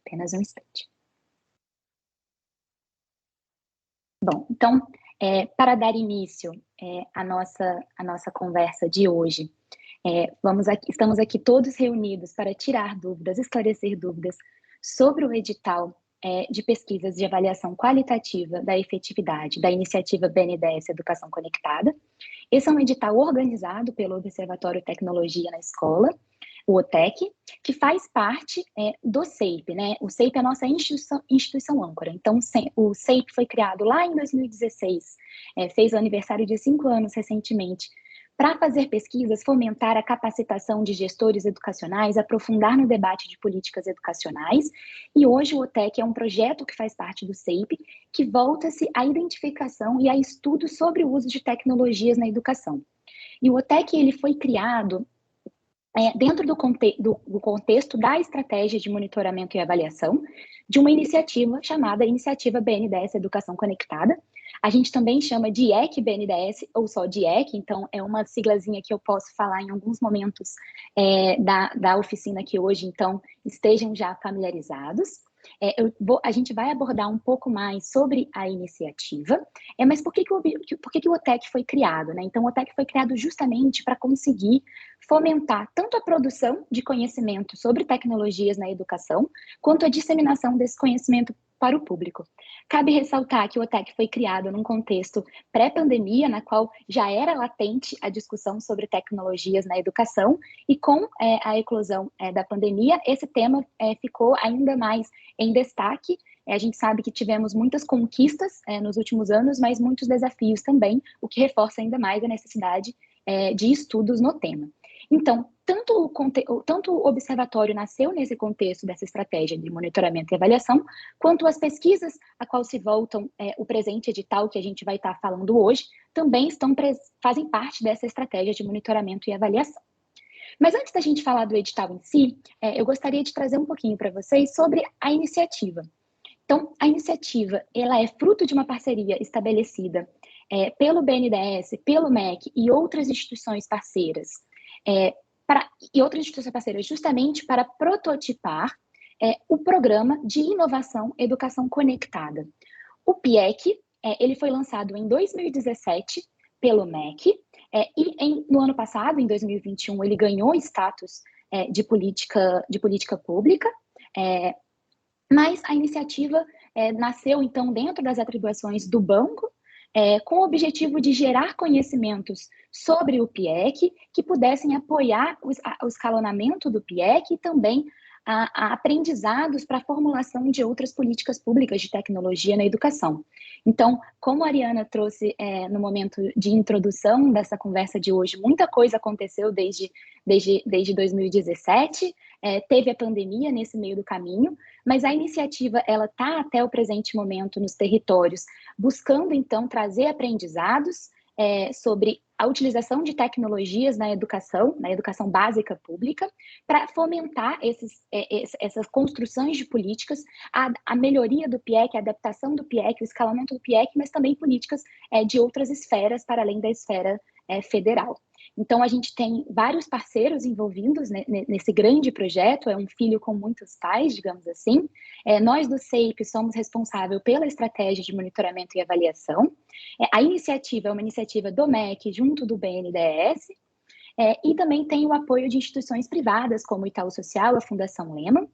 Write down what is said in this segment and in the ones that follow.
Apenas um instante. Bom, então, para dar início à nossa conversa de hoje, estamos aqui todos reunidos para tirar dúvidas, esclarecer dúvidas sobre o edital de pesquisas de avaliação qualitativa da efetividade da iniciativa BNDES Educação Conectada. Esse é um edital organizado pelo Observatório Tecnologia na Escola, o OTEC, que faz parte do CEIP, né? O CEIP é a nossa instituição âncora. Então, o CEIP foi criado lá em 2016, fez o aniversário de 5 anos recentemente, para fazer pesquisas, fomentar a capacitação de gestores educacionais, aprofundar no debate de políticas educacionais. E hoje o OTEC é um projeto que faz parte do CEIP, que volta-se à identificação e a estudos sobre o uso de tecnologias na educação. E o OTEC ele foi criado dentro do contexto da estratégia de monitoramento e avaliação de uma iniciativa chamada Iniciativa BNDES Educação Conectada. A gente também chama de IEC BNDES, ou só de IEC, então é uma siglazinha que eu posso falar em alguns momentos da oficina aqui hoje, então estejam já familiarizados. A gente vai abordar um pouco mais sobre a iniciativa, mas por que o OTEC foi criado, né? Então, o OTEC foi criado justamente para conseguir fomentar tanto a produção de conhecimento sobre tecnologias na educação, quanto a disseminação desse conhecimento para o público. Cabe ressaltar que o OTEC foi criado num contexto pré-pandemia, na qual já era latente a discussão sobre tecnologias na educação, e com a eclosão da pandemia, esse tema ficou ainda mais em destaque. A gente sabe que tivemos muitas conquistas nos últimos anos, mas muitos desafios também, o que reforça ainda mais a necessidade de estudos no tema. Então, tanto o observatório nasceu nesse contexto dessa estratégia de monitoramento e avaliação, quanto as pesquisas a qual se voltam o presente edital que a gente vai estar falando hoje, também fazem parte dessa estratégia de monitoramento e avaliação. Mas antes da gente falar do edital em si, eu gostaria de trazer um pouquinho para vocês sobre a iniciativa. Então, a iniciativa ela é fruto de uma parceria estabelecida pelo BNDES, pelo MEC e outras instituições parceiras, justamente para prototipar o Programa de Inovação Educação Conectada. O PIEC, ele foi lançado em 2017 pelo MEC, no ano passado, em 2021, ele ganhou status de política pública, mas a iniciativa nasceu, então, dentro das atribuições do banco, com o objetivo de gerar conhecimentos sobre o PIEC, que pudessem apoiar o escalonamento do PIEC e também a aprendizados para a formulação de outras políticas públicas de tecnologia na educação. Então, como a Ariana trouxe no momento de introdução dessa conversa de hoje, muita coisa aconteceu desde 2017, teve a pandemia nesse meio do caminho, mas a iniciativa ela está até o presente momento nos territórios, buscando então trazer aprendizados sobre a utilização de tecnologias na educação básica pública, para fomentar essas construções de políticas, a melhoria do PIEC, a adaptação do PIEC, o escalamento do PIEC, mas também políticas de outras esferas para além da esfera federal. Então, a gente tem vários parceiros envolvidos nesse grande projeto, é um filho com muitos pais, digamos assim. Nós do CEIP somos responsáveis pela estratégia de monitoramento e avaliação. A iniciativa é uma iniciativa do MEC junto do BNDES, e também tem o apoio de instituições privadas, como o Itaú Social, a Fundação Lehman,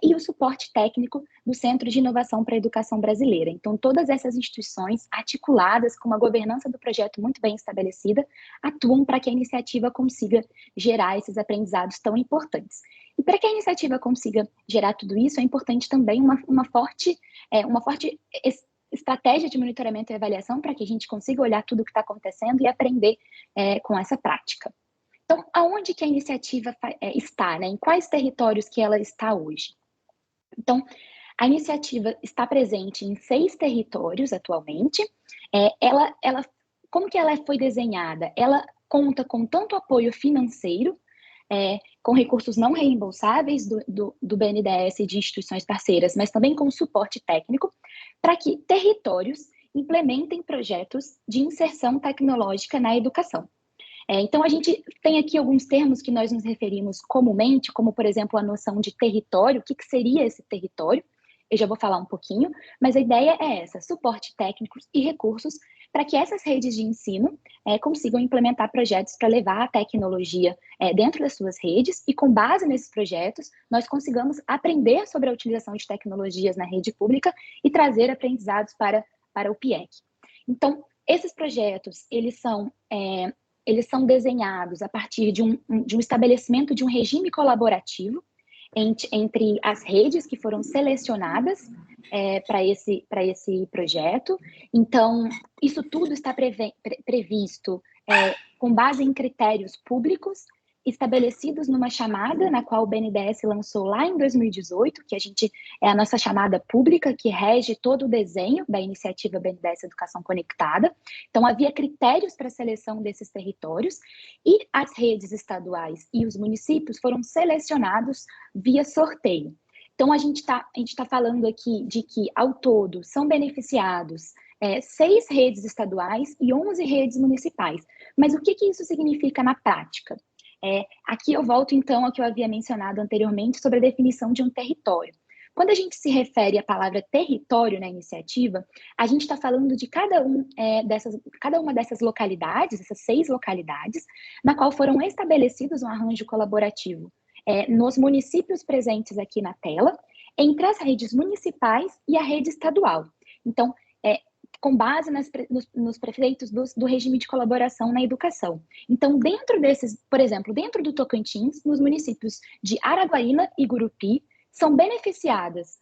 e o suporte técnico do Centro de Inovação para a Educação Brasileira. Então, todas essas instituições, articuladas com uma governança do projeto muito bem estabelecida, atuam para que a iniciativa consiga gerar esses aprendizados tão importantes. E para que a iniciativa consiga gerar tudo isso, é importante também uma forte estratégia de monitoramento e avaliação para que a gente consiga olhar tudo o que está acontecendo e aprender com essa prática. Então, aonde que a iniciativa está, né? Em quais territórios que ela está hoje? Então, a iniciativa está presente em 6 territórios atualmente. Como que ela foi desenhada? Ela conta com tanto apoio financeiro, com recursos não reembolsáveis do BNDES e de instituições parceiras, mas também com suporte técnico, para que territórios implementem projetos de inserção tecnológica na educação. Então, a gente tem aqui alguns termos que nós nos referimos comumente, como, por exemplo, a noção de território. O que seria esse território? Eu já vou falar um pouquinho, mas a ideia é essa: suporte técnico e recursos para que essas redes de ensino consigam implementar projetos para levar a tecnologia dentro das suas redes, e com base nesses projetos, nós consigamos aprender sobre a utilização de tecnologias na rede pública e trazer aprendizados para o PIEC. Então, esses projetos, eles são desenhados a partir de um estabelecimento de um regime colaborativo entre as redes que foram selecionadas para esse projeto. Então, isso tudo está previsto com base em critérios públicos estabelecidos numa chamada na qual o BNDES lançou lá em 2018, que é a nossa chamada pública, que rege todo o desenho da iniciativa BNDES Educação Conectada. Então, havia critérios para a seleção desses territórios, e as redes estaduais e os municípios foram selecionados via sorteio. Então, a gente tá falando aqui de que, ao todo, são beneficiados 6 redes estaduais e 11 redes municipais. Mas o que isso significa na prática? Aqui eu volto, então, ao que eu havia mencionado anteriormente sobre a definição de um território. Quando a gente se refere à palavra território na iniciativa, a gente está falando de cada uma dessas localidades, essas 6 localidades, na qual foram estabelecidos um arranjo colaborativo nos municípios presentes aqui na tela, entre as redes municipais e a rede estadual. Então, com base nos prefeitos do regime de colaboração na educação. Então, dentro desses, por exemplo, dentro do Tocantins, nos municípios de Araguaína e Gurupi, são beneficiadas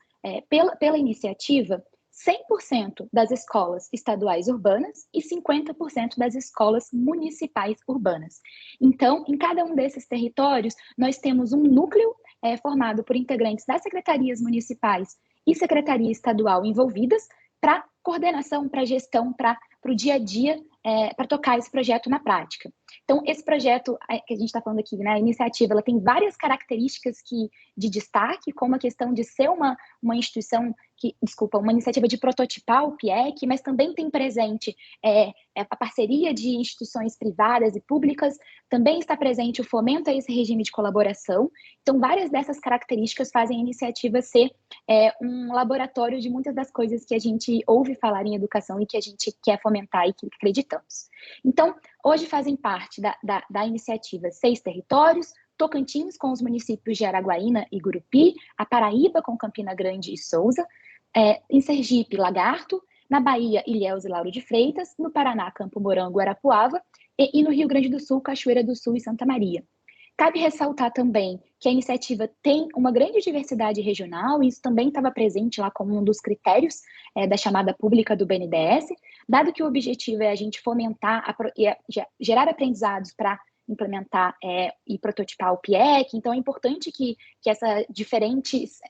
pela iniciativa 100% das escolas estaduais urbanas e 50% das escolas municipais urbanas. Então, em cada um desses territórios, nós temos um núcleo formado por integrantes das secretarias municipais e secretaria estadual envolvidas para coordenação, para gestão, para o dia a dia, para tocar esse projeto na prática. Então, esse projeto que a gente está falando aqui, né, a iniciativa, ela tem várias características de destaque, como a questão de ser uma iniciativa de prototipar o PIEC, mas também tem presente a parceria de instituições privadas e públicas, também está presente o fomento a esse regime de colaboração. Então, várias dessas características fazem a iniciativa ser um laboratório de muitas das coisas que a gente ouve falar em educação e que a gente quer fomentar e que acreditamos. Então, hoje fazem parte da iniciativa 6 territórios: Tocantins com os municípios de Araguaína e Gurupi, a Paraíba com Campina Grande e Souza, em Sergipe, Lagarto, na Bahia, Ilhéus e Lauro de Freitas, no Paraná, Campo Morango, Arapuava, e no Rio Grande do Sul, Cachoeira do Sul e Santa Maria. Cabe ressaltar também que a iniciativa tem uma grande diversidade regional, e isso também estava presente lá como um dos critérios da chamada pública do BNDES, dado que o objetivo é a gente fomentar e gerar aprendizados para implementar e prototipar o PIEC. Então, é importante que as diferentes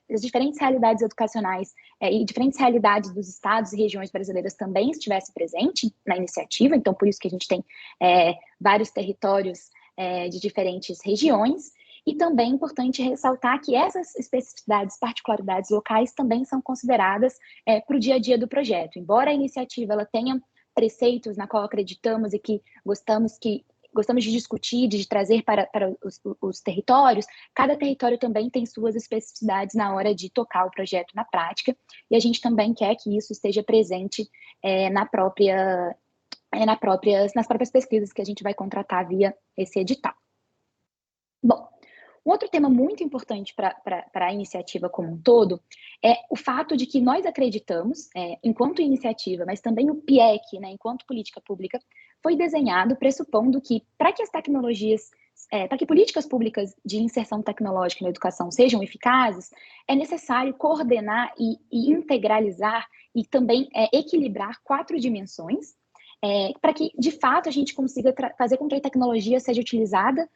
realidades educacionais e diferentes realidades dos estados e regiões brasileiras também estivessem presentes na iniciativa. Então, por isso que a gente tem vários territórios de diferentes regiões. E também é importante ressaltar que essas especificidades, particularidades locais também são consideradas para o dia a dia do projeto. Embora a iniciativa ela tenha preceitos na qual acreditamos e que gostamos de discutir, de trazer para os territórios, cada território também tem suas especificidades na hora de tocar o projeto na prática, e a gente também quer que isso esteja presente nas próprias pesquisas que a gente vai contratar via esse edital. Bom, um outro tema muito importante para a iniciativa como um todo é o fato de que nós acreditamos, enquanto iniciativa, mas também o PIEC, né, enquanto política pública, foi desenhado pressupondo que, para que as tecnologias, para que políticas públicas de inserção tecnológica na educação sejam eficazes, é necessário coordenar e integralizar e também equilibrar 4 dimensões, para que, de fato, a gente consiga fazer com que a tecnologia seja utilizada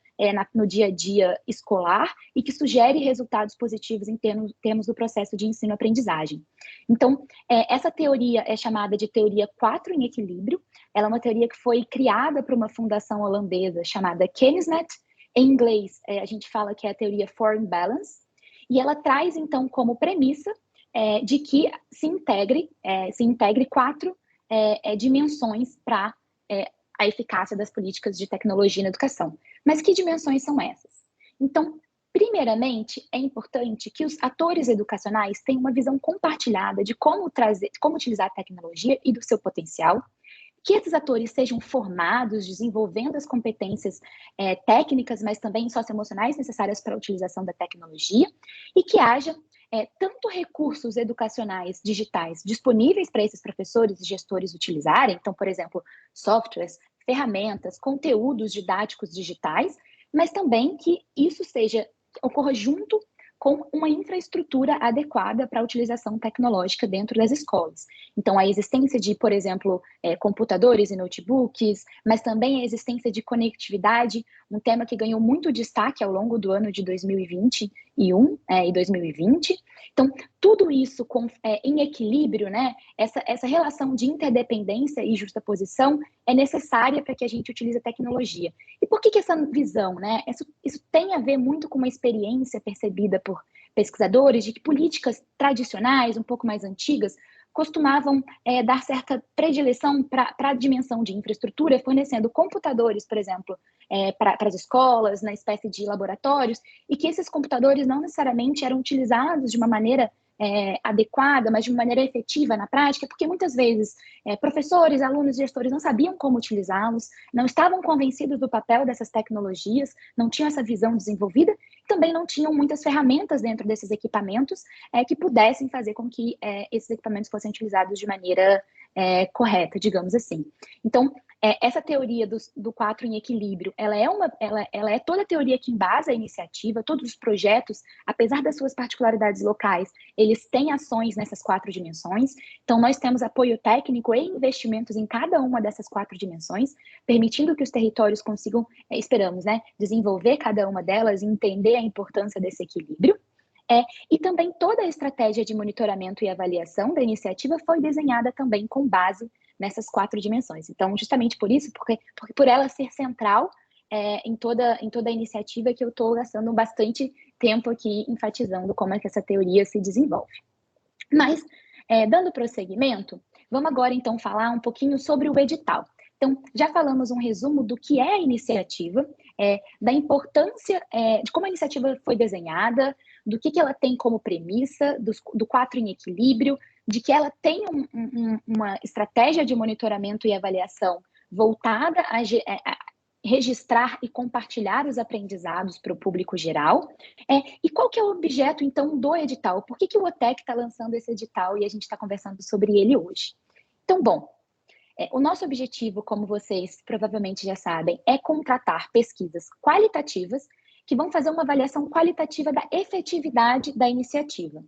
no dia a dia escolar e que sugere resultados positivos em termos do processo de ensino-aprendizagem. Então, essa teoria é chamada de teoria 4 em equilíbrio. Ela é uma teoria que foi criada por uma fundação holandesa chamada Kennisnet. Em inglês, a gente fala que é a teoria 4 in Balance, e ela traz, então, como premissa de que se integre 4 dimensões para a eficácia das políticas de tecnologia na educação. Mas que dimensões são essas? Então, primeiramente, é importante que os atores educacionais tenham uma visão compartilhada de como utilizar a tecnologia e do seu potencial, que esses atores sejam formados, desenvolvendo as competências técnicas, mas também socioemocionais necessárias para a utilização da tecnologia, e que haja tanto recursos educacionais digitais disponíveis para esses professores e gestores utilizarem, então, por exemplo, softwares, ferramentas, conteúdos didáticos digitais, mas também que isso ocorra junto com uma infraestrutura adequada para a utilização tecnológica dentro das escolas. Então, a existência de, por exemplo, computadores e notebooks, mas também a existência de conectividade, um tema que ganhou muito destaque ao longo do ano de 2021 e 2020. Então, tudo isso em equilíbrio, né? Essa relação de interdependência e justaposição é necessária para que a gente utilize a tecnologia. E por que essa visão, né? Isso tem a ver muito com uma experiência percebida por pesquisadores de que políticas tradicionais, um pouco mais antigas, costumavam dar certa predileção para a dimensão de infraestrutura, fornecendo computadores, por exemplo, para as escolas, na espécie de laboratórios, e que esses computadores não necessariamente eram utilizados de uma maneira adequada, mas de uma maneira efetiva na prática, porque muitas vezes professores, alunos, gestores não sabiam como utilizá-los, não estavam convencidos do papel dessas tecnologias, não tinham essa visão desenvolvida, também não tinham muitas ferramentas dentro desses equipamentos que pudessem fazer com que esses equipamentos fossem utilizados de maneira correta, digamos assim. Então, essa teoria do 4 em equilíbrio, ela é toda a teoria que embasa a iniciativa, todos os projetos, apesar das suas particularidades locais, eles têm ações nessas 4 dimensões. Então, nós temos apoio técnico e investimentos em cada uma dessas 4 dimensões, permitindo que os territórios consigam, esperamos, né, desenvolver cada uma delas e entender a importância desse equilíbrio. E também toda a estratégia de monitoramento e avaliação da iniciativa foi desenhada também com base nessas 4 dimensões. Então, justamente por isso, porque por ela ser central em toda a iniciativa, que eu estou gastando bastante tempo aqui enfatizando como é que essa teoria se desenvolve. Mas, dando prosseguimento, vamos agora então falar um pouquinho sobre o edital. Então, já falamos um resumo do que é a iniciativa, da importância de como a iniciativa foi desenhada, do que ela tem como premissa, do 4 em equilíbrio, de que ela tem uma estratégia de monitoramento e avaliação voltada a registrar e compartilhar os aprendizados para o público geral. E qual que é o objeto, então, do edital? Por que o OTEC está lançando esse edital e a gente está conversando sobre ele hoje? Então, bom, o nosso objetivo, como vocês provavelmente já sabem, é contratar pesquisas qualitativas que vão fazer uma avaliação qualitativa da efetividade da iniciativa.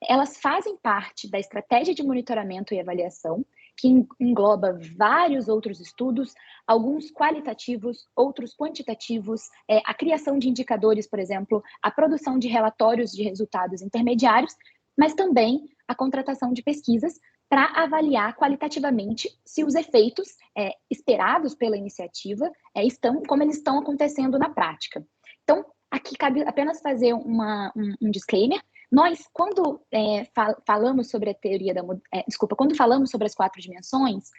Elas fazem parte da estratégia de monitoramento e avaliação, que engloba vários outros estudos, alguns qualitativos, outros quantitativos, a criação de indicadores, por exemplo, a produção de relatórios de resultados intermediários, mas também a contratação de pesquisas para avaliar qualitativamente se os efeitos esperados pela iniciativa como eles estão acontecendo na prática. Então, aqui cabe apenas fazer um disclaimer. Nós, quando falamos sobre a teoria quando falamos sobre as 4 dimensões,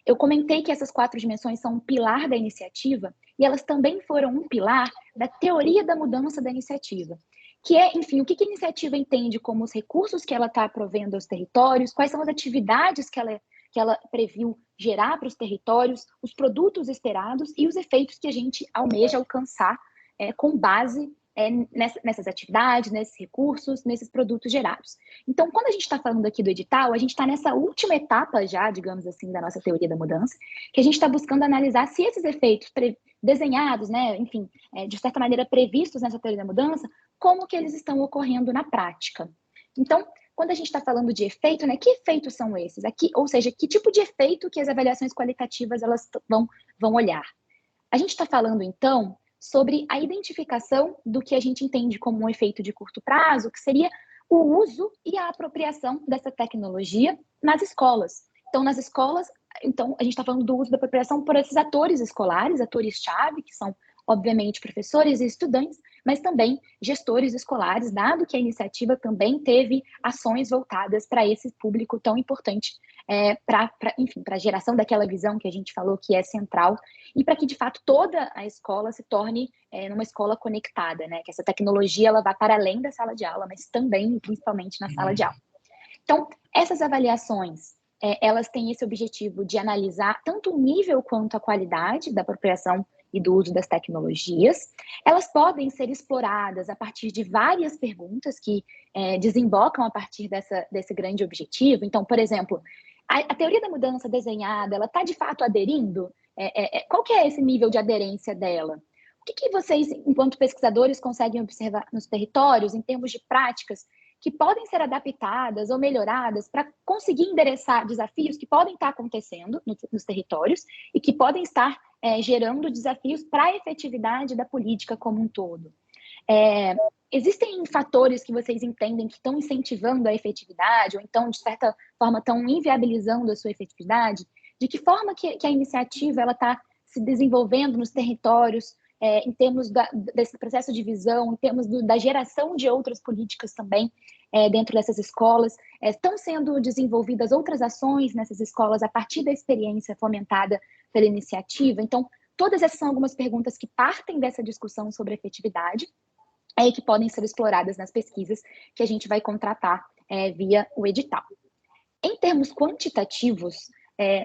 eu comentei que essas 4 dimensões são um pilar da iniciativa e elas também foram um pilar da teoria da mudança da iniciativa, que enfim, o que a iniciativa entende como os recursos que ela está provendo aos territórios, quais são as atividades que ela previu gerar para os territórios, os produtos esperados e os efeitos que a gente almeja alcançar com base nessas atividades, nesses recursos, nesses produtos gerados. Então, quando a gente está falando aqui do edital, a gente está nessa última etapa já, digamos assim, da nossa teoria da mudança, que a gente está buscando analisar se esses efeitos desenhados, né, enfim, de certa maneira previstos nessa teoria da mudança, como que eles estão ocorrendo na prática. Então, quando a gente está falando de efeito, né, que efeitos são esses? Ou seja, que tipo de efeito que as avaliações qualitativas elas vão olhar? A gente está falando, então, sobre a identificação do que a gente entende como um efeito de curto prazo, que seria o uso e a apropriação dessa tecnologia nas escolas. Então, nas escolas, a gente está falando do uso da apropriação por esses atores escolares, atores-chave, que são, obviamente, professores e estudantes, mas também gestores escolares, dado que a iniciativa também teve ações voltadas para esse público tão importante, para a geração daquela visão que a gente falou que é central, e para que, de fato, toda a escola se torne uma escola conectada, né? Que essa tecnologia ela vá para além da sala de aula, mas também, principalmente, na sala de aula. Então, essas avaliações, elas têm esse objetivo de analisar tanto o nível quanto a qualidade da apropriação e do uso das tecnologias. Elas podem ser exploradas a partir de várias perguntas que desembocam a partir desse grande objetivo. Então, por exemplo, a teoria da mudança desenhada, ela está de fato aderindo? Qual que é esse nível de aderência dela? O que vocês, enquanto pesquisadores, conseguem observar nos territórios em termos de práticas que podem ser adaptadas ou melhoradas para conseguir endereçar desafios que podem estar acontecendo nos territórios e que podem estar gerando desafios para a efetividade da política como um todo? Existem fatores que vocês entendem que estão incentivando a efetividade ou então, de certa forma, estão inviabilizando a sua efetividade? De que forma que a iniciativa está se desenvolvendo nos territórios, em termos desse processo de visão, em termos da geração de outras políticas também dentro dessas escolas? Estão sendo desenvolvidas outras ações nessas escolas a partir da experiência fomentada pela iniciativa? Então, todas essas são algumas perguntas que partem dessa discussão sobre efetividade e que podem ser exploradas nas pesquisas que a gente vai contratar via o edital. Em termos quantitativos,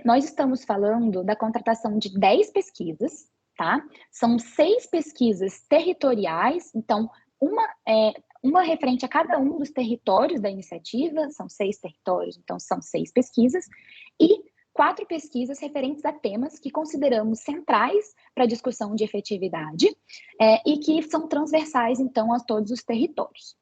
nós estamos falando da contratação de 10 pesquisas, tá? São 6 pesquisas territoriais, então uma referente a cada um dos territórios da iniciativa, são 6 territórios, então são 6 pesquisas, e 4 pesquisas referentes a temas que consideramos centrais para a discussão de efetividade e que são transversais, então, a todos os territórios.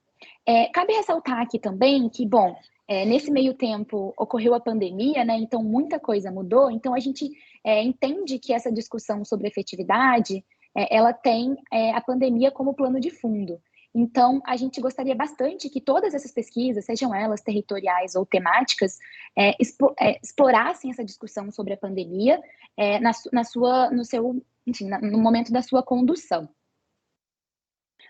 Cabe ressaltar aqui também que, bom, nesse meio tempo ocorreu a pandemia, né? Então muita coisa mudou. Então a gente entende que essa discussão sobre efetividade, ela tem a pandemia como plano de fundo. Então a gente gostaria bastante que todas essas pesquisas, sejam elas territoriais ou temáticas, explorassem essa discussão sobre a pandemia no momento da sua condução.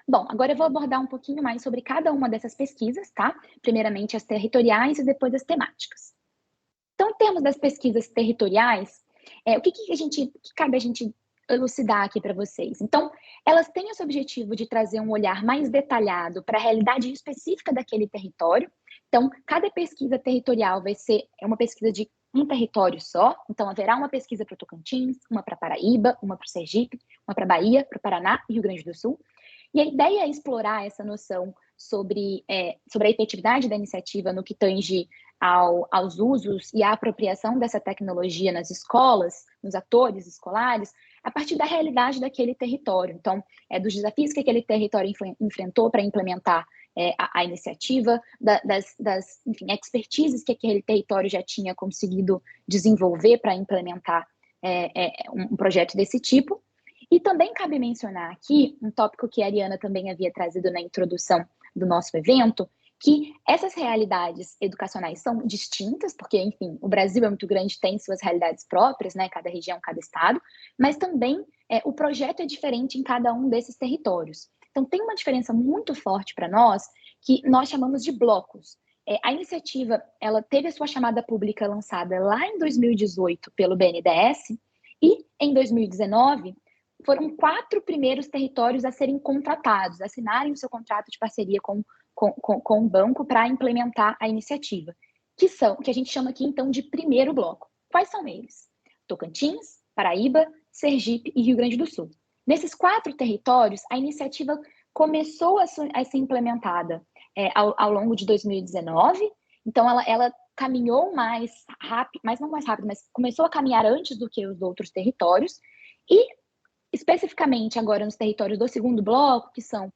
Bom, agora eu vou abordar um pouquinho mais sobre cada uma dessas pesquisas, tá? Primeiramente as territoriais e depois as temáticas. Então, em termos das pesquisas territoriais, o que cabe a gente elucidar aqui para vocês? Então, elas têm esse objetivo de trazer um olhar mais detalhado para a realidade específica daquele território. Então, cada pesquisa territorial vai ser uma pesquisa de um território só. Então, haverá uma pesquisa para o Tocantins, uma para Paraíba, uma para o Sergipe, uma para Bahia, para o Paraná e Rio Grande do Sul. E a ideia é explorar essa noção sobre a efetividade da iniciativa no que tange aos usos e à apropriação dessa tecnologia nas escolas, nos atores escolares, a partir da realidade daquele território. Então, dos desafios que aquele território enfrentou para implementar a iniciativa, das expertises que aquele território já tinha conseguido desenvolver para implementar um projeto desse tipo. E também cabe mencionar aqui um tópico que a Ariana também havia trazido na introdução do nosso evento, que essas realidades educacionais são distintas, porque, enfim, o Brasil é muito grande, tem suas realidades próprias, né, cada região, cada estado, mas também o projeto é diferente em cada um desses territórios. Então, tem uma diferença muito forte para nós, que nós chamamos de blocos. A iniciativa, ela teve a sua chamada pública lançada lá em 2018 pelo BNDES, e em 2019, foram 4 primeiros territórios a serem contratados, a assinarem o seu contrato de parceria com o banco para implementar a iniciativa, que a gente chama aqui, então, de primeiro bloco. Quais são eles? Tocantins, Paraíba, Sergipe e Rio Grande do Sul. Nesses 4 territórios, a iniciativa começou a ser implementada ao longo de 2019, então ela caminhou mais rápido, mas não mais rápido, mas começou a caminhar antes do que os outros territórios, e especificamente agora nos territórios do segundo bloco, que são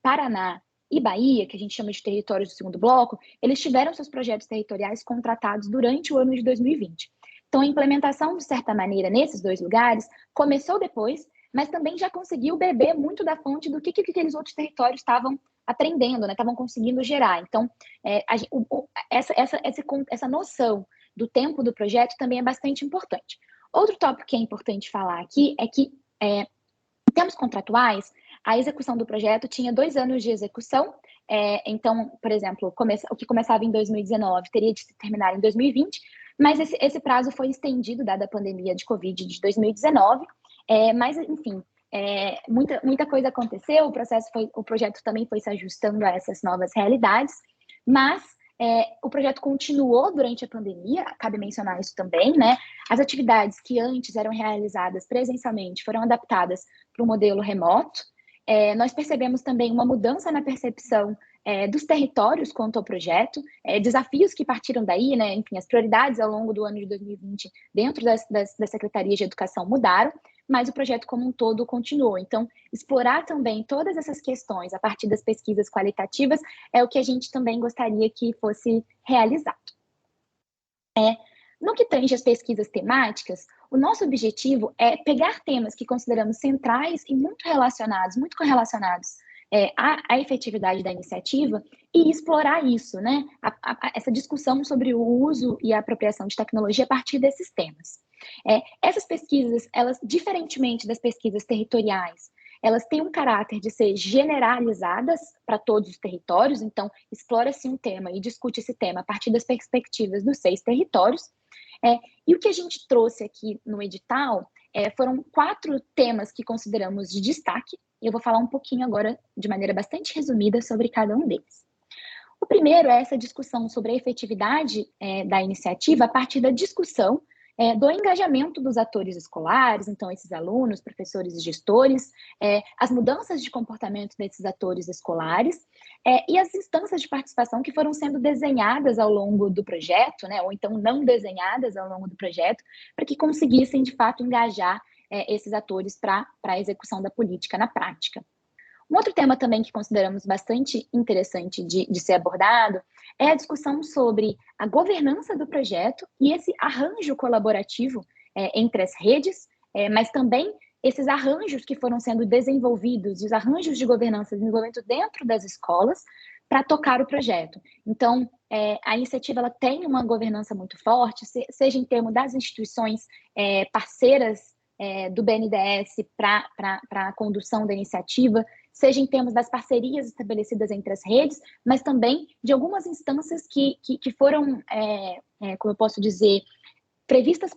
Paraná e Bahia, que a gente chama de territórios do segundo bloco, eles tiveram seus projetos territoriais contratados durante o ano de 2020. Então, a implementação, de certa maneira, nesses 2 lugares, começou depois, mas também já conseguiu beber muito da fonte do que aqueles outros territórios estavam aprendendo, né? Estavam conseguindo gerar. Então, essa noção do tempo do projeto também é bastante importante. Outro tópico que é importante falar aqui é que, em termos contratuais, a execução do projeto tinha 2 anos de execução, então, por exemplo, o que começava em 2019 teria de terminar em 2020, mas esse prazo foi estendido, dada a pandemia de Covid de 2019, mas, enfim, muita coisa aconteceu, o projeto também foi se ajustando a essas novas realidades, mas o projeto continuou durante a pandemia, cabe mencionar isso também, né? As atividades que antes eram realizadas presencialmente foram adaptadas para o modelo remoto. Nós percebemos também uma mudança na percepção dos territórios quanto ao projeto, desafios que partiram daí, né? Enfim, as prioridades ao longo do ano de 2020 dentro das secretarias de educação mudaram, mas o projeto como um todo continuou. Então, explorar também todas essas questões a partir das pesquisas qualitativas é o que a gente também gostaria que fosse realizado. No que tange as pesquisas temáticas, o nosso objetivo é pegar temas que consideramos centrais e muito correlacionados à efetividade da iniciativa e explorar isso, né? Essa discussão sobre o uso e a apropriação de tecnologia a partir desses temas. Essas pesquisas, elas, diferentemente das pesquisas territoriais, elas têm um caráter de ser generalizadas para todos os territórios, então explora-se um tema e discute esse tema a partir das perspectivas dos 6 territórios. E o que a gente trouxe aqui no edital foram 4 temas que consideramos de destaque, e eu vou falar um pouquinho agora, de maneira bastante resumida, sobre cada um deles. O primeiro é essa discussão sobre a efetividade da iniciativa a partir da discussão do engajamento dos atores escolares, então esses alunos, professores e gestores, as mudanças de comportamento desses atores escolares e as instâncias de participação que foram sendo desenhadas ao longo do projeto, né, ou então não desenhadas ao longo do projeto, para que conseguissem, de fato, engajar esses atores para a execução da política na prática. Um outro tema também que consideramos bastante interessante de ser abordado é a discussão sobre a governança do projeto e esse arranjo colaborativo entre as redes, mas também esses arranjos que foram sendo desenvolvidos, os arranjos de governança e desenvolvimento dentro das escolas para tocar o projeto. Então, a iniciativa ela tem uma governança muito forte, seja em termos das instituições parceiras do BNDES para a condução da iniciativa, seja em termos das parcerias estabelecidas entre as redes, mas também de algumas instâncias que foram, como eu posso dizer, previstas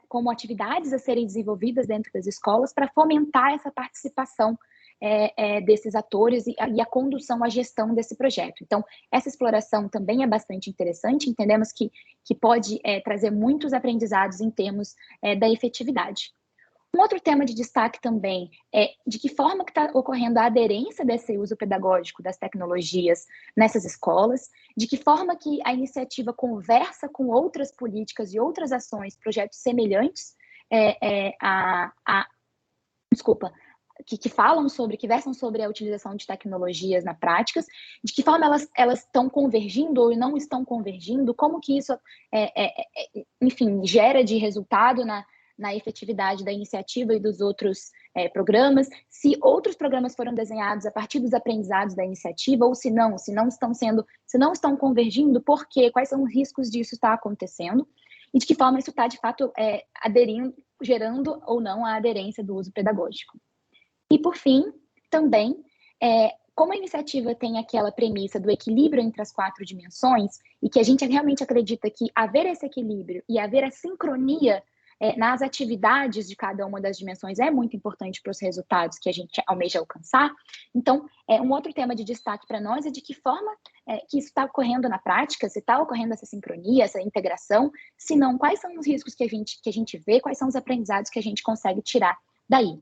como atividades a serem desenvolvidas dentro das escolas para fomentar essa participação desses atores e a condução, a gestão desse projeto. Então, essa exploração também é bastante interessante, entendemos que pode trazer muitos aprendizados em termos da efetividade. Um outro tema de destaque também é de que forma que está ocorrendo a aderência desse uso pedagógico das tecnologias nessas escolas, de que forma que a iniciativa conversa com outras políticas e outras ações, projetos semelhantes que versam sobre a utilização de tecnologias na prática, de que forma elas estão convergindo ou não estão convergindo, como que isso, enfim, gera de resultado na efetividade da iniciativa e dos outros programas, se outros programas foram desenhados a partir dos aprendizados da iniciativa, ou se não estão convergindo, por quê? Quais são os riscos disso estar acontecendo? E de que forma isso está, de fato, gerando ou não a aderência do uso pedagógico. E, por fim, também, como a iniciativa tem aquela premissa do equilíbrio entre as 4 dimensões, e que a gente realmente acredita que haver esse equilíbrio e haver a sincronia nas atividades de cada uma das dimensões é muito importante para os resultados que a gente almeja alcançar. Então, um outro tema de destaque para nós é de que forma que isso está ocorrendo na prática, se está ocorrendo essa sincronia, essa integração, se não, quais são os riscos que a gente vê, quais são os aprendizados que a gente consegue tirar daí.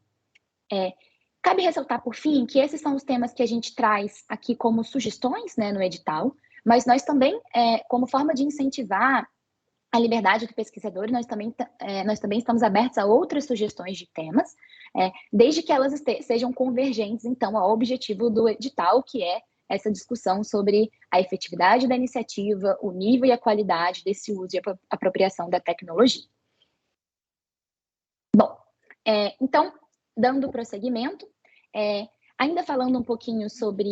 Cabe ressaltar, por fim, que esses são os temas que a gente traz aqui como sugestões, né, no edital, mas nós também, como forma de incentivar a liberdade do pesquisador, nós também estamos abertos a outras sugestões de temas, desde que elas sejam convergentes, então, ao objetivo do edital, que é essa discussão sobre a efetividade da iniciativa, o nível e a qualidade desse uso e apropriação da tecnologia. Bom, então, dando prosseguimento, ainda falando um pouquinho sobre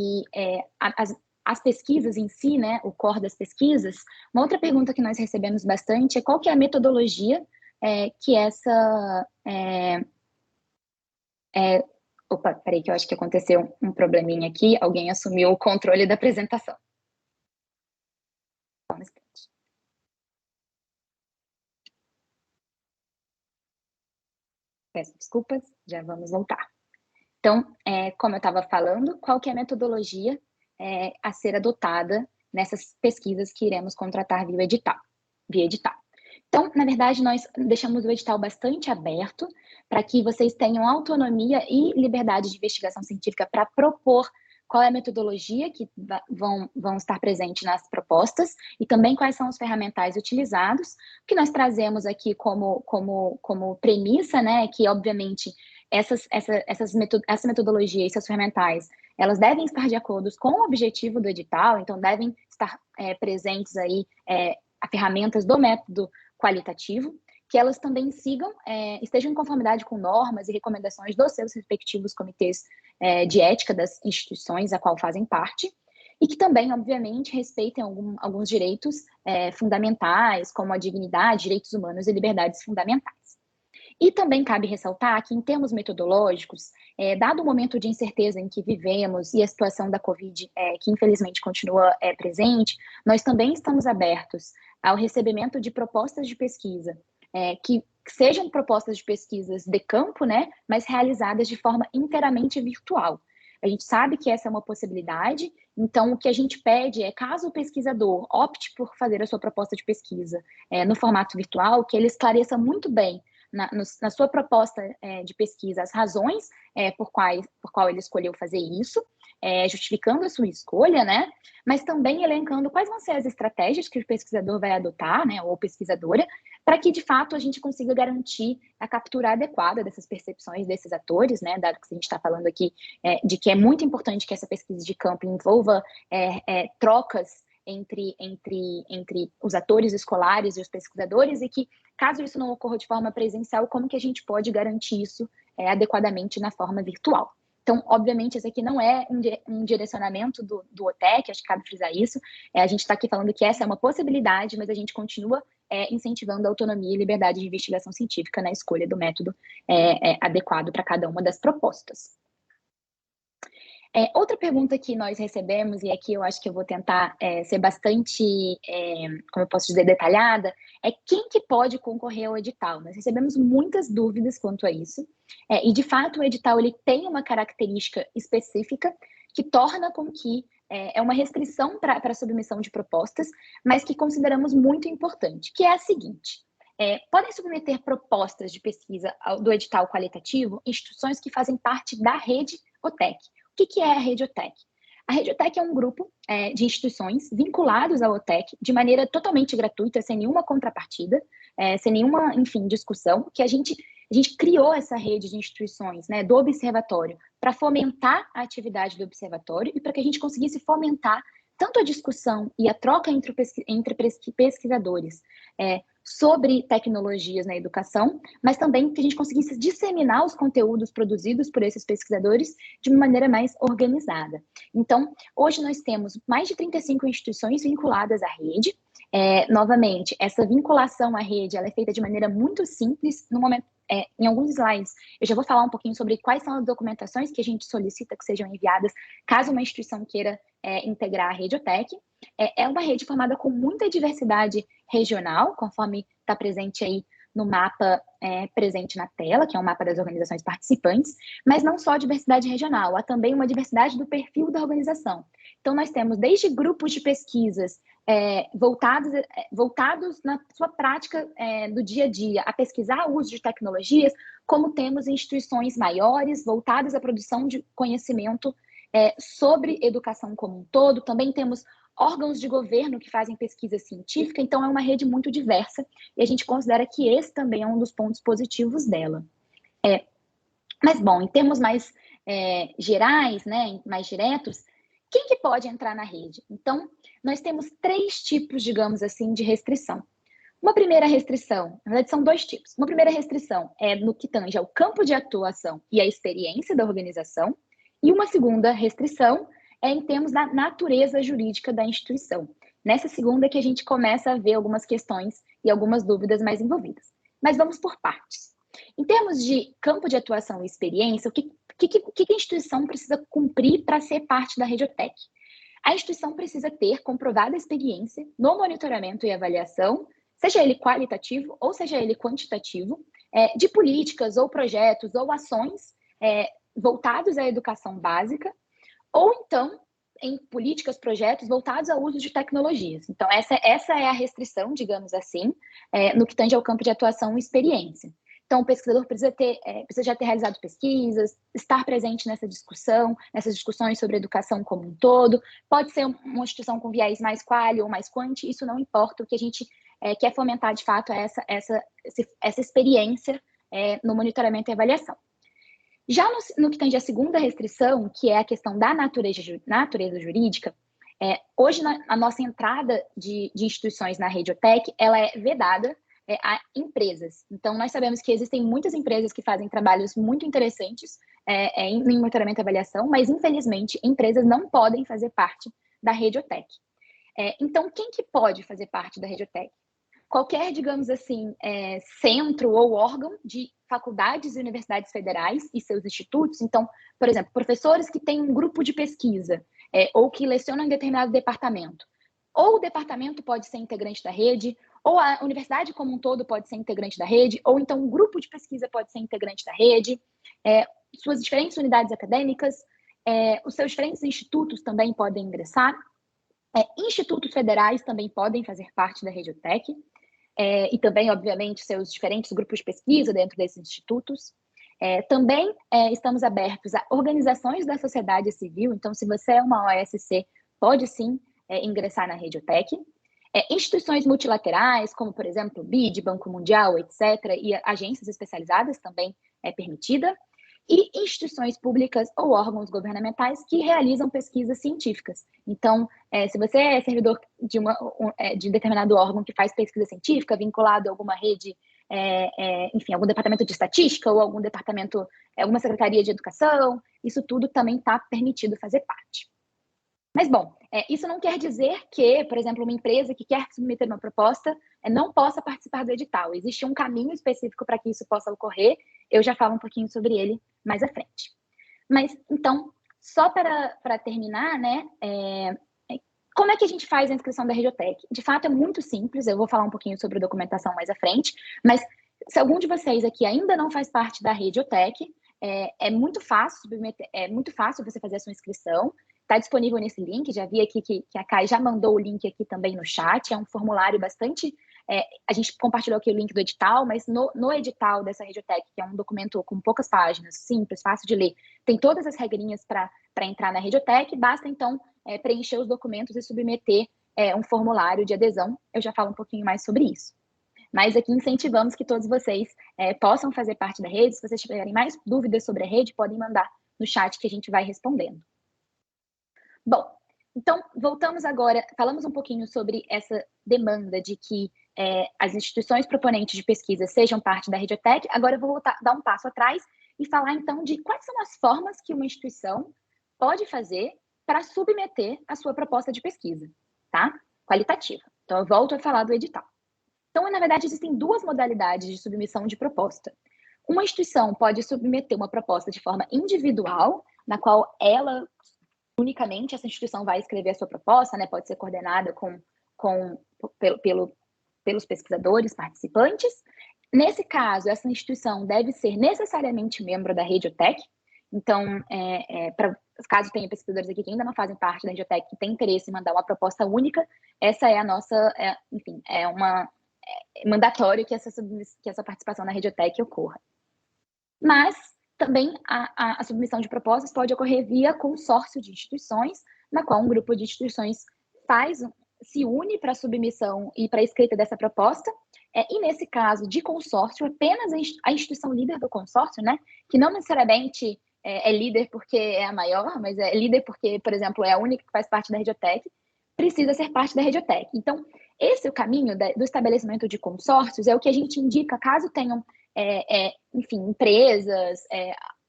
as pesquisas em si, né, o core das pesquisas, uma outra pergunta que nós recebemos bastante é qual que é a metodologia que Opa, peraí que eu acho que aconteceu um probleminha aqui, alguém assumiu o controle da apresentação. Só um instante. Peço desculpas, já vamos voltar. Então, como eu estava falando, qual que é a metodologia a ser adotada nessas pesquisas que iremos contratar via edital. Então, na verdade, nós deixamos o edital bastante aberto para que vocês tenham autonomia e liberdade de investigação científica para propor qual é a metodologia que vão estar presentes nas propostas e também quais são os ferramentais utilizados. O que nós trazemos aqui como premissa, né, que obviamente essa metodologia e seus ferramentais, elas devem estar de acordo com o objetivo do edital, então devem estar presentes aí as ferramentas do método qualitativo, que elas também estejam em conformidade com normas e recomendações dos seus respectivos comitês de ética das instituições a qual fazem parte, e que também, obviamente, respeitem alguns direitos fundamentais, como a dignidade, direitos humanos e liberdades fundamentais. E também cabe ressaltar que, em termos metodológicos, dado o momento de incerteza em que vivemos e a situação da Covid, que infelizmente continua presente, nós também estamos abertos ao recebimento de propostas de pesquisa, que sejam propostas de pesquisas de campo, né, mas realizadas de forma inteiramente virtual. A gente sabe que essa é uma possibilidade, então o que a gente pede é, caso o pesquisador opte por fazer a sua proposta de pesquisa no formato virtual, que ele esclareça muito bem na sua proposta de pesquisa as razões por qual ele escolheu fazer isso, justificando a sua escolha, né? Mas também elencando quais vão ser as estratégias que o pesquisador vai adotar, né, ou pesquisadora, para que, de fato, a gente consiga garantir a captura adequada dessas percepções desses atores, né, dado que a gente está falando aqui de que é muito importante que essa pesquisa de campo envolva trocas entre os atores escolares e os pesquisadores, e que, caso isso não ocorra de forma presencial, como que a gente pode garantir isso adequadamente na forma virtual. Então, obviamente, esse aqui não é um direcionamento do OTEC, acho que cabe frisar isso. A gente está aqui falando que essa é uma possibilidade, mas a gente continua incentivando a autonomia e liberdade de investigação científica na escolha do método adequado para cada uma das propostas. Outra pergunta que nós recebemos, e aqui eu acho que eu vou tentar ser bastante, como eu posso dizer, detalhada, é quem que pode concorrer ao edital. Nós recebemos muitas dúvidas quanto a isso, e de fato o edital ele tem uma característica específica que torna com que é uma restrição para a submissão de propostas, mas que consideramos muito importante, que é a seguinte: podem submeter propostas de pesquisa do edital qualitativo instituições que fazem parte da rede OTEC. O que é a rede OTEC? A rede OTEC é um grupo de instituições vinculados ao OTEC de maneira totalmente gratuita, sem nenhuma contrapartida, sem nenhuma, enfim, discussão, que a gente criou essa rede de instituições, né, do observatório para fomentar a atividade do observatório e para que a gente conseguisse fomentar tanto a discussão e a troca entre pesquisadores sobre tecnologias na educação, mas também que a gente conseguisse disseminar os conteúdos produzidos por esses pesquisadores de uma maneira mais organizada. Então, hoje nós temos mais de 35 instituições vinculadas à rede. Novamente, essa vinculação à rede ela é feita de maneira muito simples. No momento, em alguns slides, eu já vou falar um pouquinho sobre quais são as documentações que a gente solicita que sejam enviadas caso uma instituição queira integrar a rede OTEC. É uma rede formada com muita diversidade regional, conforme está presente aí no mapa presente na tela, que é um mapa das organizações participantes, mas não só a diversidade regional, há também uma diversidade do perfil da organização. Então, nós temos desde grupos de pesquisas voltados na sua prática do dia a dia, a pesquisar o uso de tecnologias, como temos instituições maiores, voltadas à produção de conhecimento sobre educação como um todo. Também temos órgãos de governo que fazem pesquisa científica, então é uma rede muito diversa, e a gente considera que esse também é um dos pontos positivos dela. Mas, bom, em termos mais gerais, né, mais diretos, quem que pode entrar na rede? Então, nós temos 3 tipos, digamos assim, de restrição. Uma primeira restrição, na verdade são 2 tipos. Uma primeira restrição é no que tange ao campo de atuação e a experiência da organização, e uma segunda restrição é em termos da natureza jurídica da instituição. Nessa segunda que a gente começa a ver algumas questões e algumas dúvidas mais envolvidas. Mas vamos por partes. Em termos de campo de atuação e experiência, o que que a instituição precisa cumprir para ser parte da Radiotech? A instituição precisa ter comprovada experiência no monitoramento e avaliação, seja ele qualitativo ou seja ele quantitativo, de políticas ou projetos ou ações voltados à educação básica, ou então em políticas, projetos voltados ao uso de tecnologias. Então, essa é a restrição, digamos assim, no que tange ao campo de atuação e experiência. Então, o pesquisador precisa já ter realizado pesquisas, estar presente nessa discussão, nessas discussões sobre educação como um todo. Pode ser uma instituição com viés mais quali ou mais quanti, isso não importa. O que a gente quer fomentar, de fato, é essa experiência no monitoramento e avaliação. Já no que tange a segunda restrição, que é a questão da natureza jurídica, hoje a nossa entrada de instituições na Radiotech, ela é vedada a empresas. Então, nós sabemos que existem muitas empresas que fazem trabalhos muito interessantes em monitoramento e avaliação, mas, infelizmente, empresas não podem fazer parte da Radiotech. Então, quem que pode fazer parte da Radiotech? Qualquer, digamos assim, centro ou órgão de faculdades e universidades federais e seus institutos. Então, por exemplo, professores que têm um grupo de pesquisa ou que lecionam em determinado departamento. Ou o departamento pode ser integrante da rede, ou a universidade como um todo pode ser integrante da rede, ou então um grupo de pesquisa pode ser integrante da rede, suas diferentes unidades acadêmicas, os seus diferentes institutos também podem ingressar, institutos federais também podem fazer parte da Radiotech, e também, obviamente, seus diferentes grupos de pesquisa dentro desses institutos. Também estamos abertos a organizações da sociedade civil, então, se você é uma OSC, pode sim ingressar na Radiotech. Instituições multilaterais, como, por exemplo, o BID, Banco Mundial, etc., e agências especializadas também é permitida. E instituições públicas ou órgãos governamentais que realizam pesquisas científicas. Então, se você é servidor de um determinado órgão que faz pesquisa científica, vinculado a alguma rede, enfim, algum departamento de estatística ou algum departamento, alguma secretaria de educação, isso tudo também está permitido fazer parte. Mas, bom, isso não quer dizer que, por exemplo, uma empresa que quer submeter uma proposta não possa participar do edital. Existe um caminho específico para que isso possa ocorrer. Eu já falo um pouquinho sobre ele mais à frente. Mas, então, só para terminar, né, como é que a gente faz a inscrição da Radiotech? De fato, é muito simples. Eu vou falar um pouquinho sobre a documentação mais à frente. Mas, se algum de vocês aqui ainda não faz parte da Radiotech, é muito fácil você fazer a sua inscrição. Está disponível nesse link, já vi aqui que a Kai já mandou o link aqui também no chat, é um formulário bastante... a gente compartilhou aqui o link do edital, mas no edital dessa Radiotech, que é um documento com poucas páginas, simples, fácil de ler, tem todas as regrinhas para entrar na Radiotech, basta então preencher os documentos e submeter um formulário de adesão. Eu já falo um pouquinho mais sobre isso. Mas aqui incentivamos que todos vocês possam fazer parte da rede. Se vocês tiverem mais dúvidas sobre a rede, podem mandar no chat que a gente vai respondendo. Bom, então, voltamos agora, falamos um pouquinho sobre essa demanda de que as instituições proponentes de pesquisa sejam parte da Radiotech. Agora eu vou dar um passo atrás e falar, então, de quais são as formas que uma instituição pode fazer para submeter a sua proposta de pesquisa, tá? Qualitativa. Então, eu volto a falar do edital. Então, na verdade, existem duas modalidades de submissão de proposta. Uma instituição pode submeter uma proposta de forma individual, na qual ela unicamente essa instituição vai escrever a sua proposta, né? Pode ser coordenada pelos pesquisadores participantes. Nesse caso, essa instituição deve ser necessariamente membro da Radiotech. Então, caso tenha pesquisadores aqui que ainda não fazem parte da Radiotech, que tem interesse em mandar uma proposta única, essa é a nossa, enfim, mandatório que essa participação na Radiotech ocorra. Mas também a submissão de propostas pode ocorrer via consórcio de instituições, na qual um grupo de instituições se une para a submissão e para a escrita dessa proposta, e nesse caso de consórcio, apenas a instituição líder do consórcio, né, que não necessariamente é líder porque é a maior, mas é líder porque, por exemplo, é a única que faz parte da Radiotech, precisa ser parte da Radiotech. Então, esse é o caminho do estabelecimento de consórcios, é o que a gente indica caso tenham enfim, empresas,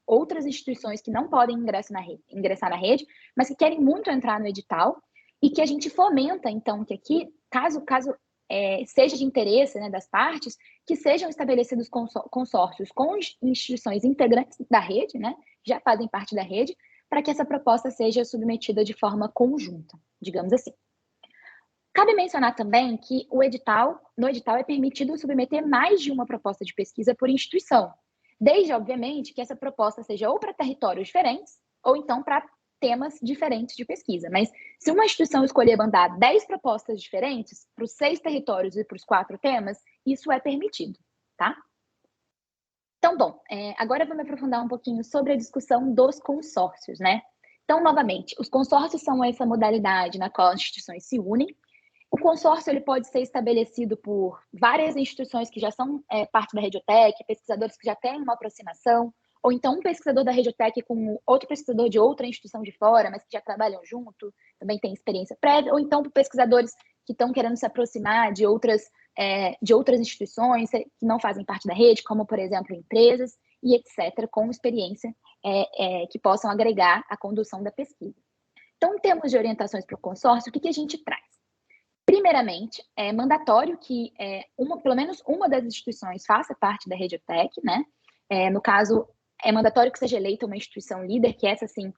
outras instituições que não podem ingressar na rede, mas que querem muito entrar no edital, e que a gente fomenta, então, que aqui, caso seja de interesse, né, das partes, que sejam estabelecidos consórcios com instituições integrantes da rede, né, já fazem parte da rede, para que essa proposta seja submetida de forma conjunta, digamos assim. Cabe mencionar também que no edital é permitido submeter mais de uma proposta de pesquisa por instituição, desde, obviamente, que essa proposta seja ou para territórios diferentes, ou então para temas diferentes de pesquisa. Mas se uma instituição escolher mandar 10 propostas diferentes para os 6 territórios e para os 4 temas, isso é permitido, tá? Então, bom, agora eu vou me aprofundar um pouquinho sobre a discussão dos consórcios, né? Então, novamente, os consórcios são essa modalidade na qual as instituições se unem. O consórcio ele pode ser estabelecido por várias instituições que já são parte da Radiotech, pesquisadores que já têm uma aproximação, ou então um pesquisador da Radiotech com outro pesquisador de outra instituição de fora, mas que já trabalham junto, também tem experiência prévia, ou então por pesquisadores que estão querendo se aproximar de outras instituições que não fazem parte da rede, como, por exemplo, empresas e etc., com experiência que possam agregar à condução da pesquisa. Então, em termos de orientações para o consórcio, o que a gente traz? Primeiramente, é mandatório que pelo menos uma das instituições faça parte da Radiotech, né? No caso, é mandatório que seja eleita uma instituição líder, que essa sim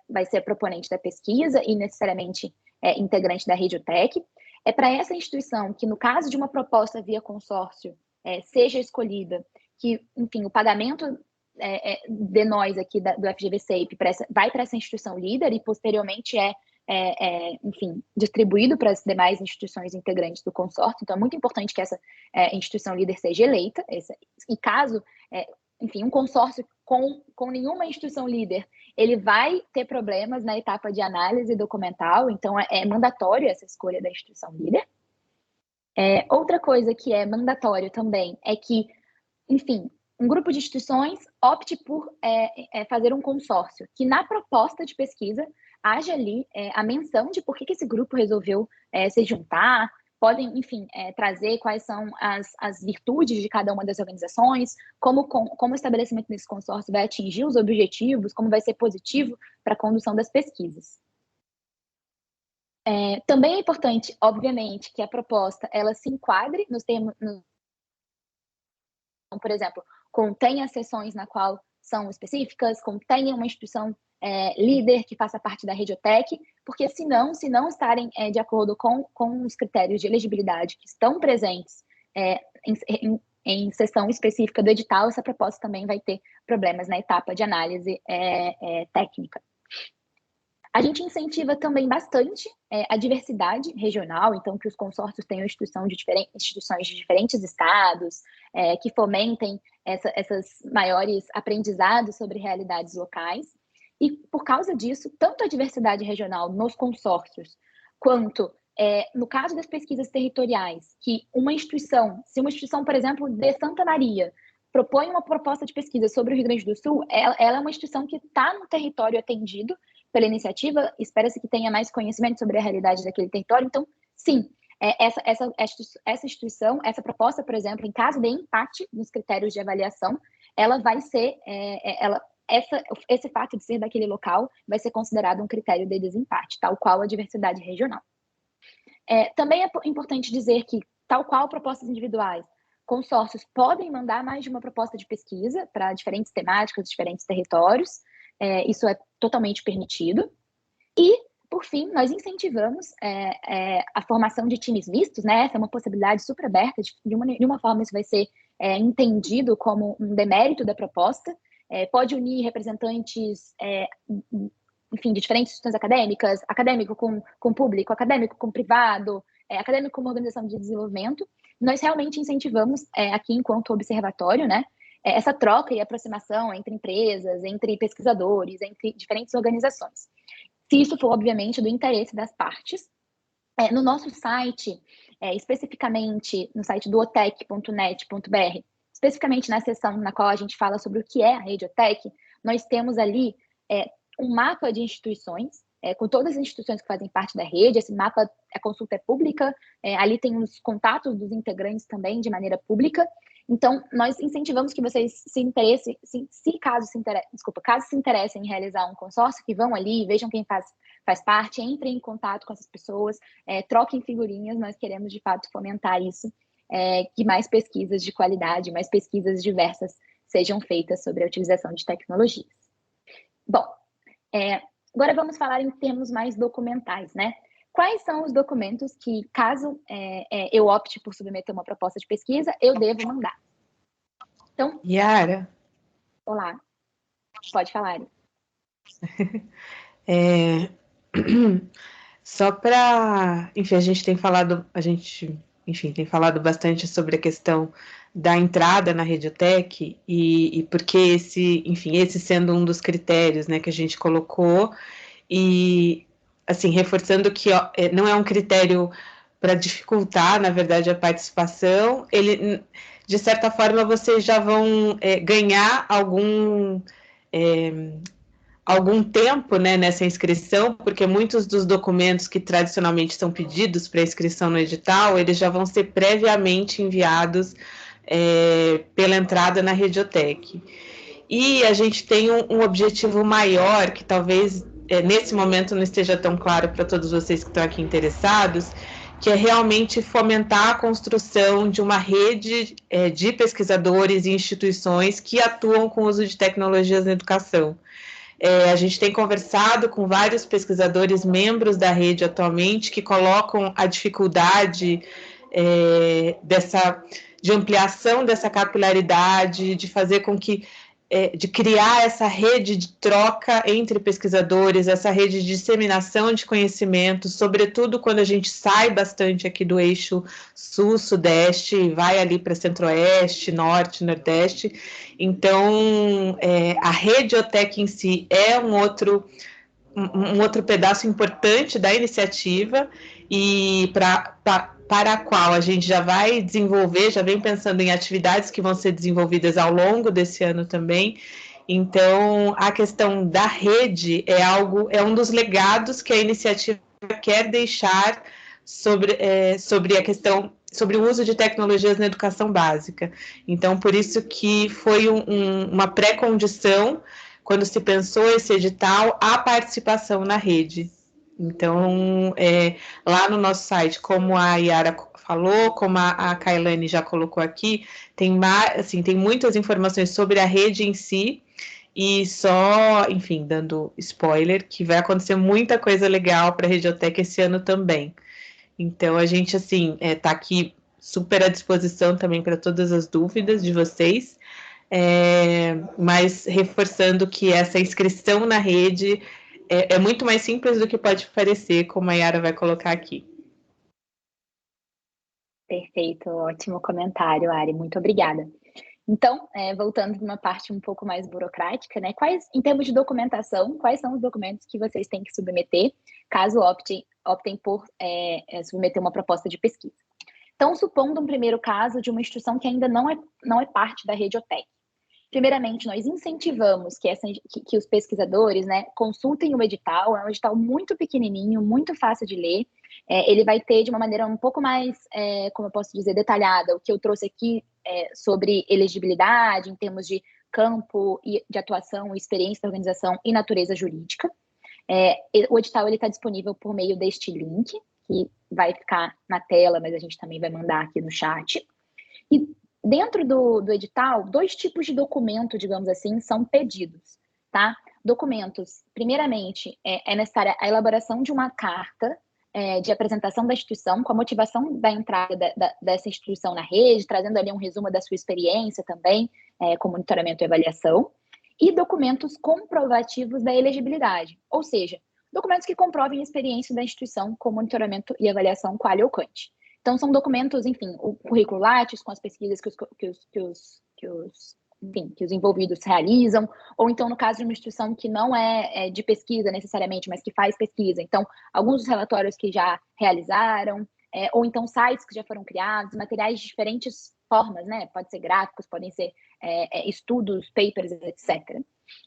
vai ser a proponente da pesquisa e necessariamente integrante da Radiotech. É para essa instituição que, no caso de uma proposta via consórcio, seja escolhida, que, enfim, o pagamento de nós aqui do FGV-SAPE vai para essa instituição líder e posteriormente enfim, distribuído para as demais instituições integrantes do consórcio. Então, é muito importante que essa instituição líder seja eleita. E caso, enfim, um consórcio com nenhuma instituição líder, ele vai ter problemas na etapa de análise documental, então é mandatório essa escolha da instituição líder. Outra coisa que é mandatório também é que, enfim, um grupo de instituições opte por fazer um consórcio, que na proposta de pesquisa haja ali a menção de por que esse grupo resolveu se juntar, podem, enfim, trazer quais são as virtudes de cada uma das organizações, como o estabelecimento desse consórcio vai atingir os objetivos, como vai ser positivo para a condução das pesquisas. Também é importante, obviamente, que a proposta ela se enquadre nos termos, por exemplo, contenha sessões na qual são específicas, contenha uma instituição líder que faça parte da Radiotech, porque se não estarem de acordo com os critérios de elegibilidade que estão presentes em sessão específica do edital, essa proposta também vai ter problemas na etapa de análise técnica. A gente incentiva também bastante a diversidade regional, então que os consórcios tenham instituições de diferentes estados, que fomentem essas maiores aprendizados sobre realidades locais. E por causa disso, tanto a diversidade regional nos consórcios, quanto no caso das pesquisas territoriais, que se uma instituição, por exemplo, de Santa Maria, propõe uma proposta de pesquisa sobre o Rio Grande do Sul, ela é uma instituição que está no território atendido pela iniciativa, espera-se que tenha mais conhecimento sobre a realidade daquele território. Então, sim, essa instituição, essa proposta, por exemplo, em caso de empate nos critérios de avaliação, ela vai ser, esse fato de ser daquele local vai ser considerado um critério de desempate, tal qual a diversidade regional. Também é importante dizer que, tal qual propostas individuais, consórcios podem mandar mais de uma proposta de pesquisa para diferentes temáticas, diferentes territórios. Isso é totalmente permitido. E, por fim, nós incentivamos a formação de times mistos, né? Essa é uma possibilidade super aberta, de uma forma isso vai ser entendido como um demérito da proposta. Pode unir representantes, enfim, de diferentes instituições acadêmicas, acadêmico com público, acadêmico com privado, acadêmico com uma organização de desenvolvimento. Nós realmente incentivamos aqui, enquanto observatório, né? Essa troca e aproximação entre empresas, entre pesquisadores, entre diferentes organizações. Se isso for, obviamente, do interesse das partes. No nosso site, especificamente no site do otec.net.br, especificamente na seção na qual a gente fala sobre o que é a Radiotech, nós temos ali um mapa de instituições, com todas as instituições que fazem parte da rede. Esse mapa, a consulta é pública, ali tem os contatos dos integrantes também de maneira pública. Então, nós incentivamos que vocês caso se interessem em realizar um consórcio, que vão ali, vejam quem faz parte, entrem em contato com essas pessoas, troquem figurinhas. Nós queremos, de fato, fomentar isso, que mais pesquisas de qualidade, mais pesquisas diversas sejam feitas sobre a utilização de tecnologias. Bom, agora vamos falar em termos mais documentais, né? Quais são os documentos que, caso eu opte por submeter uma proposta de pesquisa, eu devo mandar? Então, Yara? Olá, pode falar. Só para, enfim, a gente tem falado bastante sobre a questão da entrada na Radiotech e porque esse sendo um dos critérios, né, que a gente colocou e, assim, reforçando que não é um critério para dificultar, na verdade, a participação, ele, de certa forma, vocês já vão ganhar algum tempo, né, nessa inscrição, porque muitos dos documentos que tradicionalmente são pedidos para inscrição no edital, eles já vão ser previamente enviados pela entrada na Radiotech. E a gente tem um objetivo maior, que talvez nesse momento não esteja tão claro para todos vocês que estão aqui interessados, que é realmente fomentar a construção de uma rede de pesquisadores e instituições que atuam com o uso de tecnologias na educação. A gente tem conversado com vários pesquisadores, membros da rede atualmente, que colocam a dificuldade de ampliação dessa capilaridade, de fazer com que de criar essa rede de troca entre pesquisadores, essa rede de disseminação de conhecimento, sobretudo quando a gente sai bastante aqui do eixo sul-sudeste e vai ali para centro-oeste, norte, nordeste. Então, a Radiotech em si é um outro pedaço importante da iniciativa e para a qual a gente já vai desenvolver, já vem pensando em atividades que vão ser desenvolvidas ao longo desse ano também. Então, a questão da rede é um dos legados que a iniciativa quer deixar sobre a questão, sobre o uso de tecnologias na educação básica. Então, por isso que foi uma pré-condição, quando se pensou esse edital, a participação na rede. Então, lá no nosso site, como a Yara falou, como a Kailane já colocou aqui, tem muitas informações sobre a rede em si, e só, enfim, dando spoiler, que vai acontecer muita coisa legal para a Radiotech esse ano também. Então, a gente, assim, está aqui super à disposição também para todas as dúvidas de vocês, mas reforçando que essa inscrição na rede é muito mais simples do que pode parecer, como a Yara vai colocar aqui. Perfeito, ótimo comentário, Ari, muito obrigada. Então, voltando para uma parte um pouco mais burocrática, né? Em termos de documentação, quais são os documentos que vocês têm que submeter, caso optem por submeter uma proposta de pesquisa? Então, supondo um primeiro caso de uma instituição que ainda não é parte da Radiotech. Primeiramente, nós incentivamos que os pesquisadores, né, consultem o edital. É um edital muito pequenininho, muito fácil de ler. Ele vai ter de uma maneira um pouco mais, como eu posso dizer, detalhada, o que eu trouxe aqui sobre elegibilidade, em termos de campo de atuação, experiência da organização e natureza jurídica. O edital está disponível por meio deste link, que vai ficar na tela, mas a gente também vai mandar aqui no chat. E dentro do edital, 2 tipos de documento, digamos assim, são pedidos, tá? Documentos, primeiramente, é necessária a elaboração de uma carta de apresentação da instituição, com a motivação da entrada dessa instituição na rede, trazendo ali um resumo da sua experiência também, com monitoramento e avaliação, e documentos comprovativos da elegibilidade, ou seja, documentos que comprovem a experiência da instituição com monitoramento e avaliação quali ou quanti. Então, são documentos, enfim, o currículo Lattes com as pesquisas que os envolvidos realizam, ou então, no caso de uma instituição que não é de pesquisa necessariamente, mas que faz pesquisa, então, alguns dos relatórios que já realizaram, ou então sites que já foram criados, materiais de diferentes formas, né? Pode ser gráficos, podem ser estudos, papers, etc.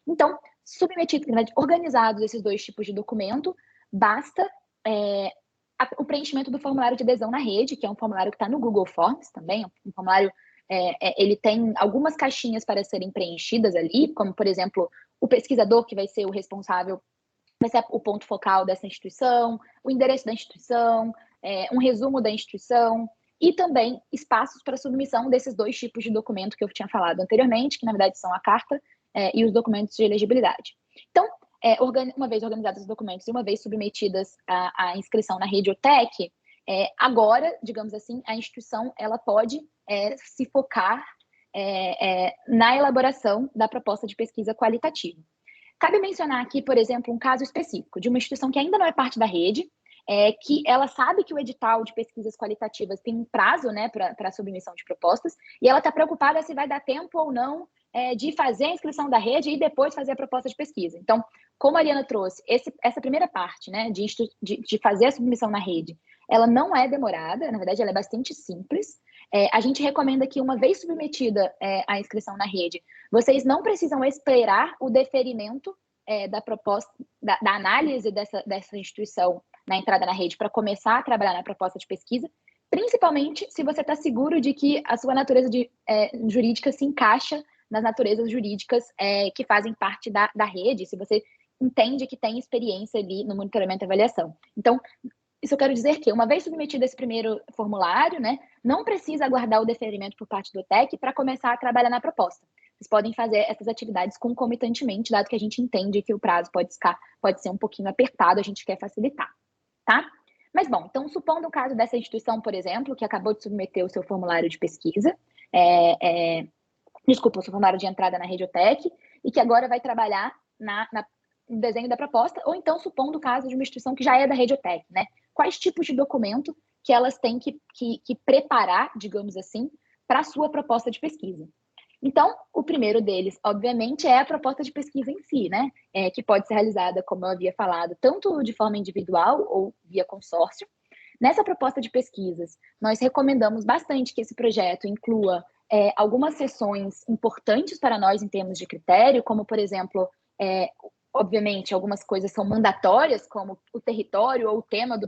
Então, submetidos, organizados esses 2 tipos de documento, basta o preenchimento do formulário de adesão na rede, que é um formulário que está no Google Forms também, um formulário, ele tem algumas caixinhas para serem preenchidas ali, como, por exemplo, o pesquisador, que vai ser o responsável, vai ser o ponto focal dessa instituição, o endereço da instituição, um resumo da instituição, e também espaços para submissão desses 2 tipos de documento que eu tinha falado anteriormente, que na verdade são a carta e os documentos de elegibilidade. Então, uma vez organizados os documentos e uma vez submetidas à inscrição na rede OTEC, agora, digamos assim, a instituição ela pode se focar na elaboração da proposta de pesquisa qualitativa. Cabe mencionar aqui, por exemplo, um caso específico de uma instituição que ainda não é parte da rede, que ela sabe que o edital de pesquisas qualitativas tem um prazo, né, para a submissão de propostas, e ela está preocupada se vai dar tempo ou não de fazer a inscrição da rede e depois fazer a proposta de pesquisa. Então, como a Ariana trouxe, essa primeira parte, né, de fazer a submissão na rede, ela não é demorada, na verdade, ela é bastante simples. A gente recomenda que, uma vez submetida a inscrição na rede, vocês não precisam esperar o deferimento da proposta, da análise dessa instituição na entrada na rede para começar a trabalhar na proposta de pesquisa, principalmente se você está seguro de que a sua natureza jurídica se encaixa nas naturezas jurídicas que fazem parte da rede, se você entende que tem experiência ali no monitoramento e avaliação. Então, isso eu quero dizer que, uma vez submetido esse primeiro formulário, né, não precisa aguardar o deferimento por parte do OTEC para começar a trabalhar na proposta. Vocês podem fazer essas atividades concomitantemente, dado que a gente entende que o prazo pode ser um pouquinho apertado, a gente quer facilitar, tá? Mas, bom, então, supondo o caso dessa instituição, por exemplo, que acabou de submeter o seu formulário de pesquisa, o seu formulário de entrada na rede OTEC, e que agora vai trabalhar no desenho da proposta, ou então, supondo o caso de uma instituição que já é da rede OTEC, né? Quais tipos de documento que elas têm que preparar, digamos assim, para a sua proposta de pesquisa. Então, o primeiro deles, obviamente, é a proposta de pesquisa em si, né? Que pode ser realizada, como eu havia falado, tanto de forma individual ou via consórcio. Nessa proposta de pesquisas, nós recomendamos bastante que esse projeto inclua algumas sessões importantes para nós em termos de critério, como, por exemplo, obviamente, algumas coisas são mandatórias, como o território ou o tema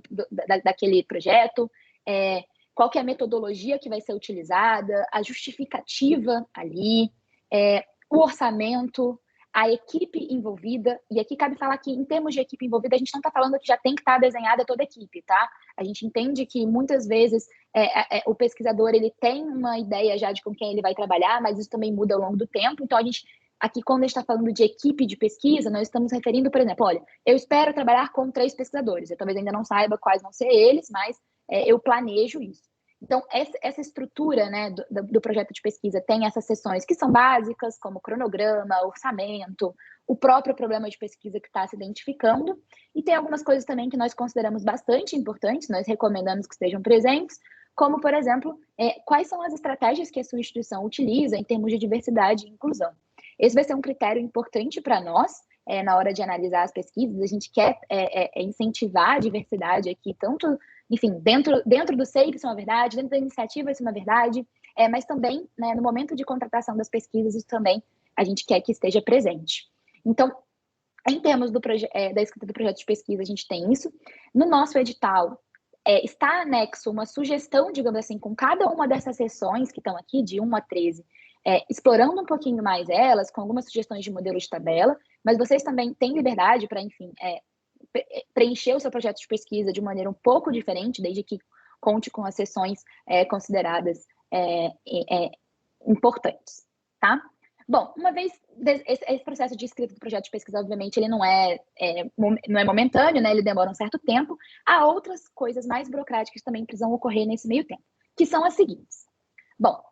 daquele projeto, qual que é a metodologia que vai ser utilizada, a justificativa ali, o orçamento, a equipe envolvida. E aqui cabe falar que, em termos de equipe envolvida, a gente não está falando que já tem que estar desenhada toda a equipe, tá? A gente entende que, muitas vezes, o pesquisador ele tem uma ideia já de com quem ele vai trabalhar, mas isso também muda ao longo do tempo. Então, aqui, quando a gente está falando de equipe de pesquisa, nós estamos referindo, por exemplo, olha, eu espero trabalhar com 3 pesquisadores. Eu talvez ainda não saiba quais vão ser eles, mas eu planejo isso. Então, essa estrutura, né, do projeto de pesquisa tem essas sessões que são básicas, como cronograma, orçamento, o próprio problema de pesquisa que está se identificando, e tem algumas coisas também que nós consideramos bastante importantes, nós recomendamos que estejam presentes, como, por exemplo, quais são as estratégias que a sua instituição utiliza em termos de diversidade e inclusão. Esse vai ser um critério importante para nós, na hora de analisar as pesquisas. A gente quer incentivar a diversidade aqui, tanto, enfim, dentro do SEI, isso é uma verdade, dentro da iniciativa, isso é uma verdade, mas também, né, no momento de contratação das pesquisas, isso também a gente quer que esteja presente. Então, em termos da escrita do projeto de pesquisa, a gente tem isso. No nosso edital, está anexo uma sugestão, digamos assim, com cada uma dessas sessões que estão aqui, de 1 a 13, explorando um pouquinho mais elas, com algumas sugestões de modelo de tabela, mas vocês também têm liberdade para, enfim, preencher o seu projeto de pesquisa de maneira um pouco diferente, desde que conte com as sessões consideradas importantes, tá? Bom, uma vez esse processo de escrita do projeto de pesquisa, obviamente, ele não é momentâneo, né? Ele demora um certo tempo. Há outras coisas mais burocráticas que também precisam ocorrer nesse meio tempo, que são as seguintes. Bom,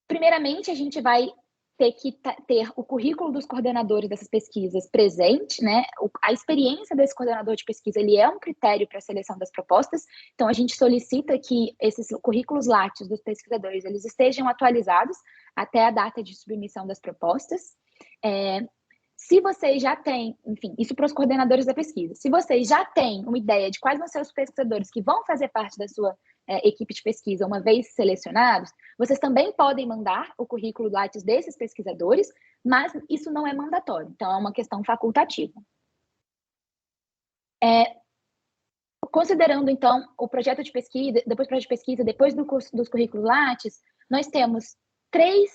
primeiramente, a gente vai ter que ter o currículo dos coordenadores dessas pesquisas presente, né? A experiência desse coordenador de pesquisa, ele é um critério para a seleção das propostas, então a gente solicita que esses currículos Lattes dos pesquisadores, eles estejam atualizados até a data de submissão das propostas. Se vocês já têm, enfim, isso para os coordenadores da pesquisa, se vocês já têm uma ideia de quais vão ser os pesquisadores que vão fazer parte da sua equipe de pesquisa, uma vez selecionados, vocês também podem mandar o currículo Lattes desses pesquisadores, mas isso não é mandatório, então é uma questão facultativa. Considerando, então, o projeto de pesquisa, depois dos currículos Lattes, nós temos 3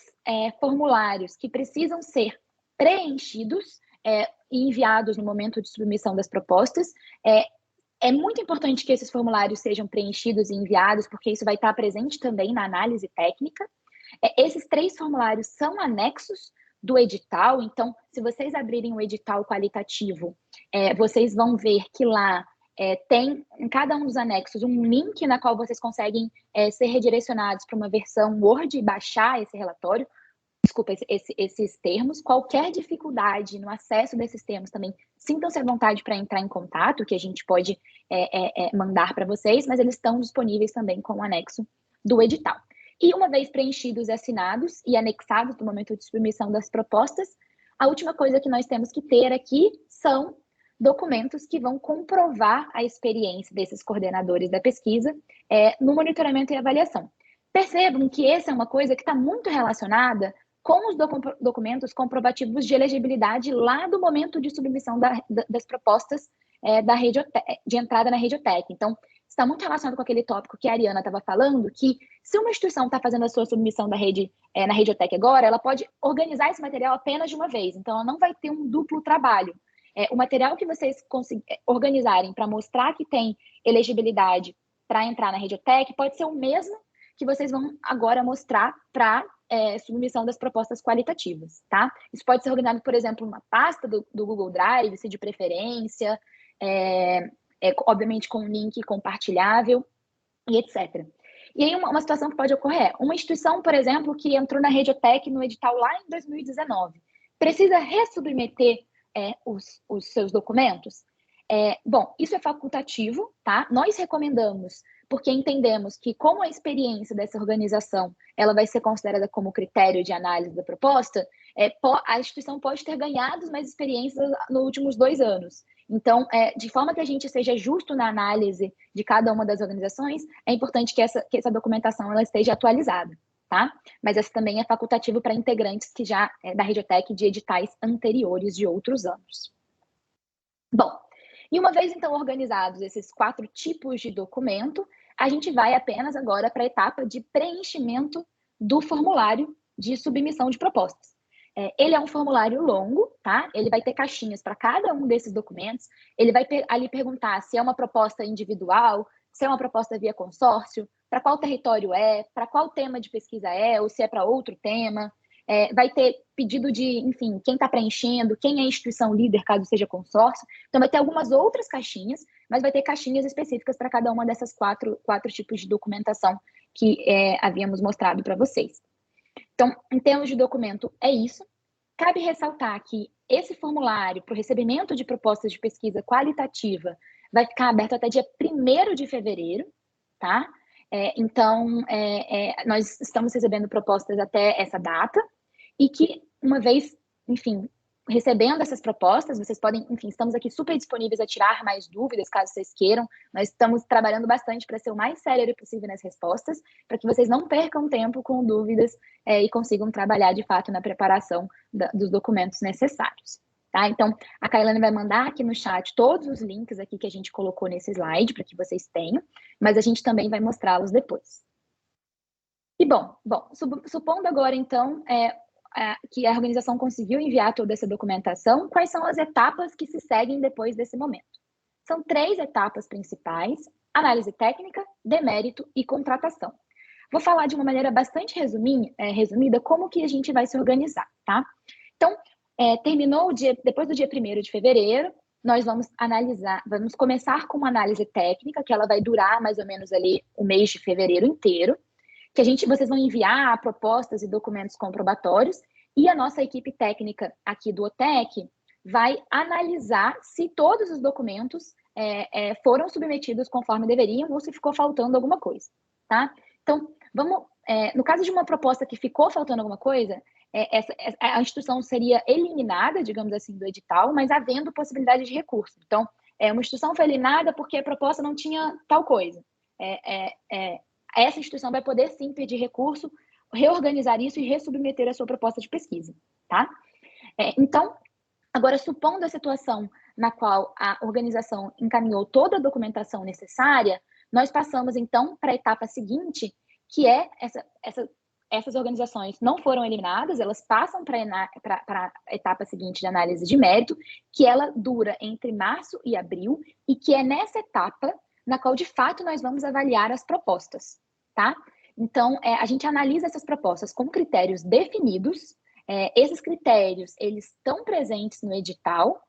formulários que precisam ser preenchidos e enviados no momento de submissão das propostas. É muito importante que esses formulários sejam preenchidos e enviados, porque isso vai estar presente também na análise técnica. Esses 3 formulários são anexos do edital. Então, se vocês abrirem o edital qualitativo, vocês vão ver que lá tem em cada um dos anexos um link na qual vocês conseguem ser redirecionados para uma versão Word e baixar esse relatório. Desculpa, esses termos. Qualquer dificuldade no acesso desses termos também, sintam-se à vontade para entrar em contato, que a gente pode mandar para vocês, mas eles estão disponíveis também com o anexo do edital. E uma vez preenchidos e assinados e anexados no momento de submissão das propostas, a última coisa que nós temos que ter aqui são documentos que vão comprovar a experiência desses coordenadores da pesquisa no monitoramento e avaliação. Percebam que essa é uma coisa que está muito relacionada com os documentos comprovativos de elegibilidade lá do momento de submissão das propostas de entrada na Radiotech. Então, está muito relacionado com aquele tópico que a Ariana estava falando, que se uma instituição está fazendo a sua submissão na Radiotech agora, ela pode organizar esse material apenas de uma vez, então ela não vai ter um duplo trabalho. O material que vocês organizarem para mostrar que tem elegibilidade para entrar na Radiotech pode ser o mesmo que vocês vão agora mostrar para submissão das propostas qualitativas, tá? Isso pode ser organizado, por exemplo, numa pasta do Google Drive, se de preferência, obviamente com um link compartilhável e etc. E aí uma situação que pode ocorrer, uma instituição, por exemplo, que entrou na Radiotech no edital lá em 2019, precisa ressubmeter os seus documentos? Bom, isso é facultativo, tá? Nós recomendamos, porque entendemos que como a experiência dessa organização ela vai ser considerada como critério de análise da proposta, a instituição pode ter ganhado mais experiências nos últimos 2 anos. Então, de forma que a gente seja justo na análise de cada uma das organizações, é importante que essa documentação ela esteja atualizada, tá? Mas essa também é facultativo para integrantes que já da Radiotech de editais anteriores de outros anos. Bom, e uma vez, então, organizados esses 4 tipos de documento, a gente vai apenas agora para a etapa de preenchimento do formulário de submissão de propostas. Ele é um formulário longo, tá? Ele vai ter caixinhas para cada um desses documentos. Ele vai ali perguntar se é uma proposta individual, se é uma proposta via consórcio, para qual território para qual tema de pesquisa ou se é para outro tema. Vai ter pedido de, enfim, quem está preenchendo, quem é a instituição líder, caso seja consórcio. Então, vai ter algumas outras caixinhas, mas vai ter caixinhas específicas para cada uma dessas quatro tipos de documentação que havíamos mostrado para vocês. Então, em termos de documento, é isso. Cabe ressaltar que esse formulário para o recebimento de propostas de pesquisa qualitativa vai ficar aberto até dia 1º de fevereiro, tá? Então, nós estamos recebendo propostas até essa data e que, uma vez, enfim, recebendo essas propostas, vocês podem, enfim, estamos aqui super disponíveis a tirar mais dúvidas, caso vocês queiram. Nós estamos trabalhando bastante para ser o mais sério possível nas respostas, para que vocês não percam tempo com dúvidas e consigam trabalhar, de fato, na preparação dos documentos necessários. Tá? Então, a Kailane vai mandar aqui no chat todos os links aqui que a gente colocou nesse slide, para que vocês tenham, mas a gente também vai mostrá-los depois. E, bom, supondo agora, então, que a organização conseguiu enviar toda essa documentação, quais são as etapas que se seguem depois desse momento? São 3 etapas principais: análise técnica, demérito e contratação. Vou falar de uma maneira bastante resumida como que a gente vai se organizar, tá? Então, depois do dia 1º de fevereiro, nós vamos começar com uma análise técnica, que ela vai durar mais ou menos ali o mês de fevereiro inteiro, que vocês vão enviar propostas e documentos comprobatórios, e a nossa equipe técnica aqui do OTEC vai analisar se todos os documentos foram submetidos conforme deveriam ou se ficou faltando alguma coisa, tá? Então, no caso de uma proposta que ficou faltando alguma coisa, a instituição seria eliminada, digamos assim, do edital, mas havendo possibilidade de recurso. Então, uma instituição foi eliminada porque a proposta não tinha tal coisa. Essa instituição vai poder, sim, pedir recurso, reorganizar isso e ressubmeter a sua proposta de pesquisa, tá? Então, agora, supondo a situação na qual a organização encaminhou toda a documentação necessária, nós passamos, então, para a etapa seguinte, que essas organizações não foram eliminadas, elas passam para a etapa seguinte de análise de mérito, que ela dura entre março e abril, e que é nessa etapa na qual, de fato, nós vamos avaliar as propostas, tá? Então, a gente analisa essas propostas com critérios definidos, Esses critérios, eles estão presentes no edital,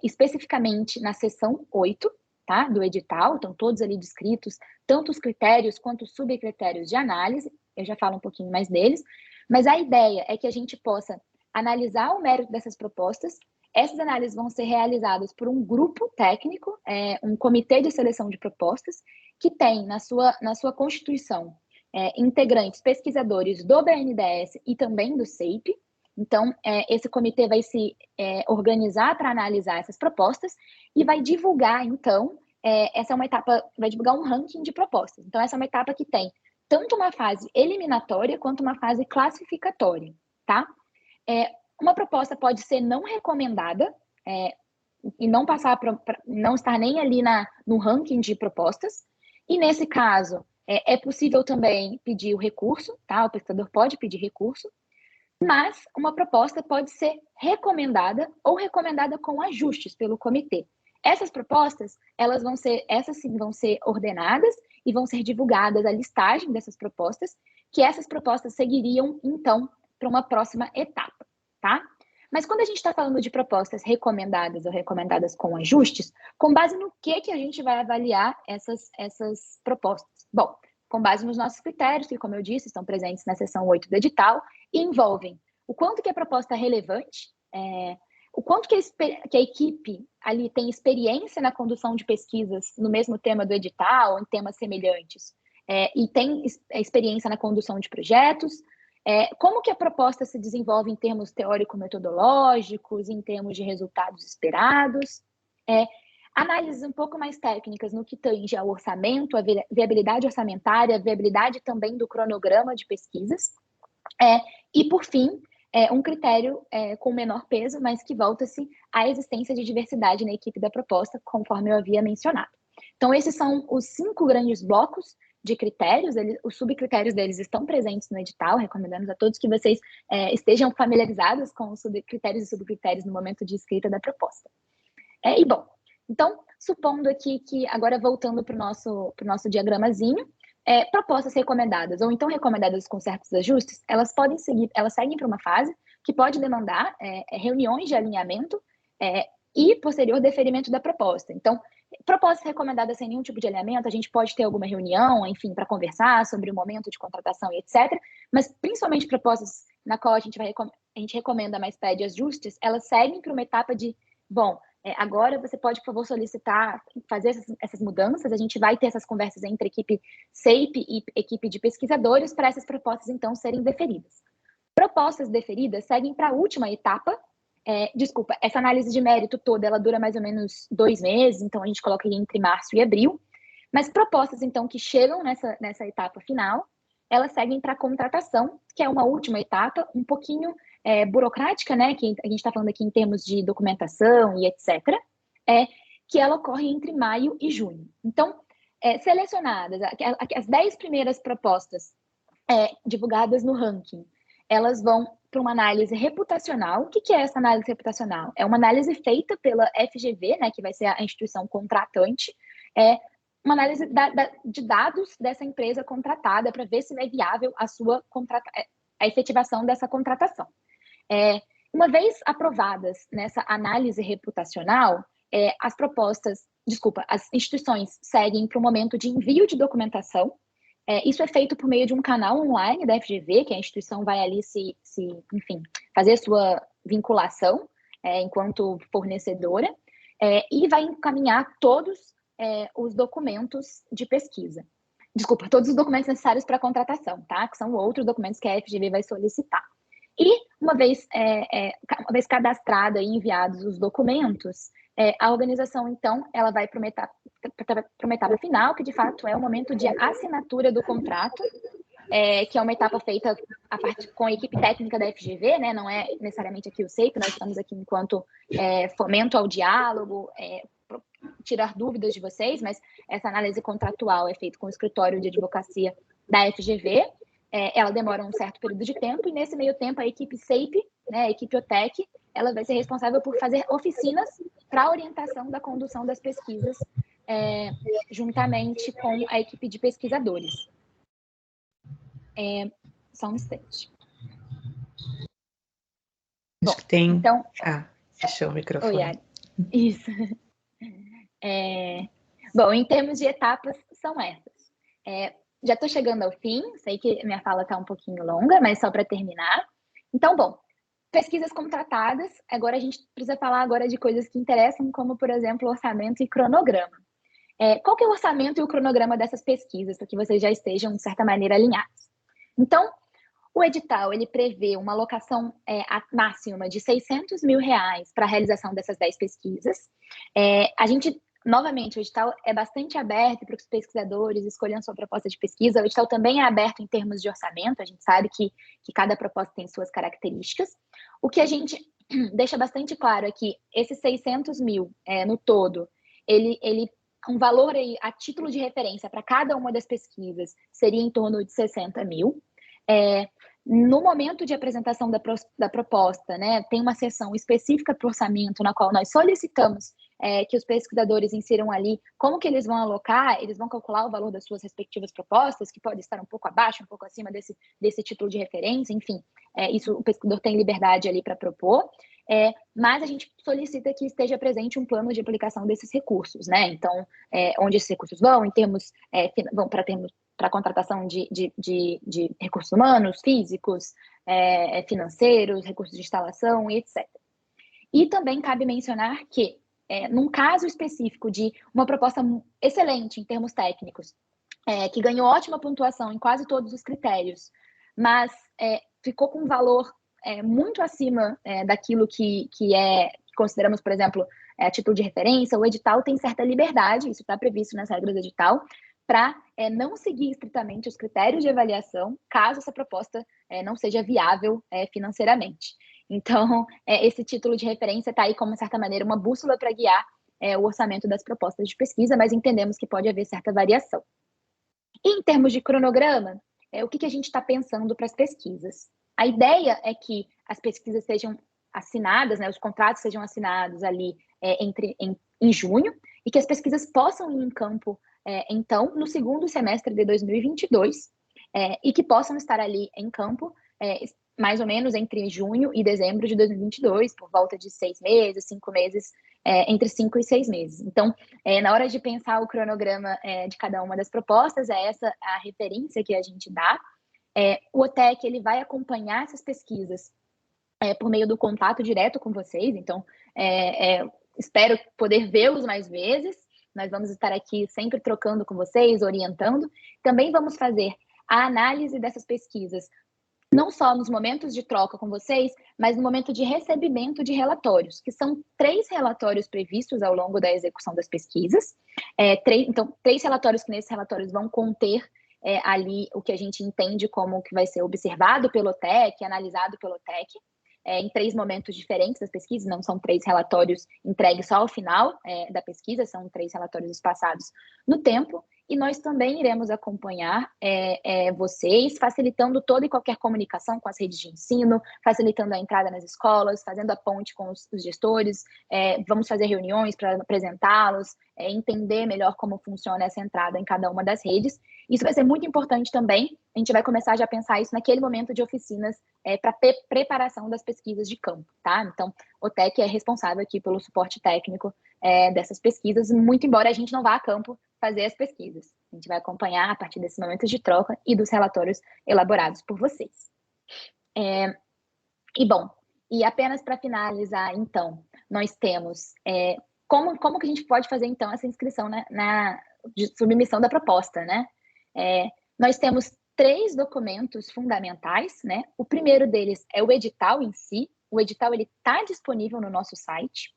especificamente na seção 8, tá, do edital, estão todos ali descritos, tanto os critérios quanto os subcritérios de análise, eu já falo um pouquinho mais deles, mas a ideia é que a gente possa analisar o mérito dessas propostas. Essas análises vão ser realizadas por um grupo técnico, um comitê de seleção de propostas, que tem na sua constituição integrantes pesquisadores do BNDES e também do CEIP. Então, esse comitê vai se organizar para analisar essas propostas e vai divulgar, então, essa é uma etapa, vai divulgar um ranking de propostas. Então, essa é uma etapa que tem tanto uma fase eliminatória quanto uma fase classificatória, tá? Uma proposta pode ser não recomendada e não passar não estar nem ali no ranking de propostas. E nesse caso, é possível também pedir o recurso, tá? O pesquisador pode pedir recurso, mas uma proposta pode ser recomendada ou recomendada com ajustes pelo comitê. Essas propostas, essas sim vão ser ordenadas e vão ser divulgadas a listagem dessas propostas, que essas propostas seguiriam, então, para uma próxima etapa, tá? Mas quando a gente está falando de propostas recomendadas ou recomendadas com ajustes, com base no que a gente vai avaliar essas propostas? Bom, com base nos nossos critérios, que, como eu disse, estão presentes na seção 8 do edital, e envolvem o quanto que a proposta é relevante, o quanto que a equipe ali tem experiência na condução de pesquisas no mesmo tema do edital, ou em temas semelhantes, e tem experiência na condução de projetos, como que a proposta se desenvolve em termos teórico-metodológicos, em termos de resultados esperados, análises um pouco mais técnicas no que tange ao orçamento, a viabilidade orçamentária, a viabilidade também do cronograma de pesquisas, e, por fim, um critério com menor peso, mas que volta-se à existência de diversidade na equipe da proposta, conforme eu havia mencionado. Então, esses são os 5 grandes blocos de critérios, os subcritérios deles estão presentes no edital, recomendamos a todos que vocês estejam familiarizados com os subcritérios e subcritérios no momento de escrita da proposta. E, bom, então, supondo aqui que, agora voltando para o nosso diagramazinho, propostas recomendadas, ou então recomendadas com certos ajustes, elas seguem para uma fase que pode demandar reuniões de alinhamento e posterior deferimento da proposta. Então, propostas recomendadas sem nenhum tipo de alinhamento, a gente pode ter alguma reunião, enfim, para conversar sobre o momento de contratação e etc. Mas, principalmente propostas na qual a gente recomenda, mas pede ajustes, elas seguem para uma etapa de, bom, agora você pode, por favor, solicitar, fazer essas mudanças, a gente vai ter essas conversas entre equipe CEIP e equipe de pesquisadores para essas propostas, então, serem deferidas. Propostas deferidas seguem para a última etapa. Desculpa, essa análise de mérito toda, ela dura mais ou menos 2 meses, então a gente coloca aí entre março e abril, mas propostas, então, que chegam nessa etapa final, elas seguem para a contratação, que é uma última etapa, um pouquinho burocrática, né, que a gente está falando aqui em termos de documentação e etc., que ela ocorre entre maio e junho. Então, selecionadas, as 10 primeiras propostas divulgadas no ranking, elas vão para uma análise reputacional. O que é essa análise reputacional? É uma análise feita pela FGV, né, que vai ser a instituição contratante, uma análise de dados dessa empresa contratada para ver se é viável a efetivação dessa contratação. Uma vez aprovadas nessa análise reputacional, as instituições seguem para o momento de envio de documentação. Isso é feito por meio de um canal online da FGV, que a instituição vai ali enfim, fazer sua vinculação enquanto fornecedora, e vai encaminhar todos os documentos de pesquisa. Desculpa, todos os documentos necessários para a contratação, tá? Que são outros documentos que a FGV vai solicitar. E, uma vez cadastrada e enviados os documentos, a organização, então, ela vai para uma etapa final, que de fato é o momento de assinatura do contrato, que é uma etapa feita com a equipe técnica da FGV, né? Não é necessariamente aqui o CEIP, nós estamos aqui enquanto fomento ao diálogo, tirar dúvidas de vocês, mas essa análise contratual é feita com o escritório de advocacia da FGV. Ela demora um certo período de tempo, e nesse meio tempo a equipe CEIP, né, a equipe OTEC, ela vai ser responsável por fazer oficinas para orientação da condução das pesquisas, juntamente com a equipe de pesquisadores. Só um instante. Acho que tem... Então... fechou o microfone. Oi, isso. Bom, em termos de etapas, são essas. Já estou chegando ao fim, sei que minha fala está um pouquinho longa, mas só para terminar. Então, bom, pesquisas contratadas, agora a gente precisa falar agora de coisas que interessam, como, por exemplo, orçamento e cronograma. Qual que é o orçamento e o cronograma dessas pesquisas, para que vocês já estejam, de certa maneira, alinhados? Então, o edital, ele prevê uma alocação máxima de R$600 mil para a realização dessas 10 pesquisas. A gente, novamente, o edital é bastante aberto para que os pesquisadores escolham sua proposta de pesquisa. O edital também é aberto em termos de orçamento, a gente sabe que cada proposta tem suas características. O que a gente deixa bastante claro é que esses 600 mil no todo, um valor aí, a título de referência para cada uma das pesquisas seria em torno de 60 mil. No momento de apresentação da proposta, né, tem uma seção específica para o orçamento, na qual nós solicitamos que os pesquisadores insiram ali como que eles vão alocar, eles vão calcular o valor das suas respectivas propostas, que pode estar um pouco abaixo, um pouco acima desse título de referência, enfim, isso o pesquisador tem liberdade ali para propor, mas a gente solicita que esteja presente um plano de aplicação desses recursos, né, então, onde esses recursos vão, em termos, vão para a contratação de recursos humanos, físicos, financeiros, recursos de instalação e etc. E também cabe mencionar que, num caso específico de uma proposta excelente em termos técnicos, que ganhou ótima pontuação em quase todos os critérios, mas ficou com um valor muito acima daquilo que consideramos, por exemplo, a título de referência, o edital tem certa liberdade, isso está previsto nas regras do edital, para não seguir estritamente os critérios de avaliação, caso essa proposta não seja viável financeiramente. Então, esse título de referência está aí como, de certa maneira, uma bússola para guiar o orçamento das propostas de pesquisa, mas entendemos que pode haver certa variação. E, em termos de cronograma, o que a gente está pensando para as pesquisas? A ideia é que as pesquisas sejam assinadas, né, os contratos sejam assinados ali em junho, e que as pesquisas possam ir em campo então, no segundo semestre de 2022, e que possam estar ali em campo, mais ou menos entre junho e dezembro de 2022, por volta de 6 meses, 5 meses, entre 5 e 6 meses. Então, na hora de pensar o cronograma de cada uma das propostas, essa a referência que a gente dá. O OTEC, ele vai acompanhar essas pesquisas por meio do contato direto com vocês, então, espero poder vê-los mais vezes. Nós vamos estar aqui sempre trocando com vocês, orientando. Também vamos fazer a análise dessas pesquisas, não só nos momentos de troca com vocês, mas no momento de recebimento de relatórios, que são 3 relatórios previstos ao longo da execução das pesquisas. Então, 3 relatórios que nesses relatórios vão conter ali o que a gente entende como que vai ser observado pelo OTEC, analisado pelo OTEC. Em 3 momentos diferentes das pesquisas, não são 3 relatórios entregues só ao final da pesquisa, são 3 relatórios espaçados no tempo, e nós também iremos acompanhar vocês, facilitando toda e qualquer comunicação com as redes de ensino, facilitando a entrada nas escolas, fazendo a ponte com os gestores, vamos fazer reuniões para apresentá-los, entender melhor como funciona essa entrada em cada uma das redes. Isso vai ser muito importante também, a gente vai começar já a pensar isso naquele momento de oficinas para preparação das pesquisas de campo, tá? Então, o TEC é responsável aqui pelo suporte técnico dessas pesquisas, muito embora a gente não vá a campo fazer as pesquisas. A gente vai acompanhar a partir desse momento de troca e dos relatórios elaborados por vocês. E apenas para finalizar, então, nós temos como que a gente pode fazer, então, essa inscrição de submissão da proposta, né? Nós temos 3 documentos fundamentais, né? O primeiro deles é o edital em si. O edital está disponível no nosso site.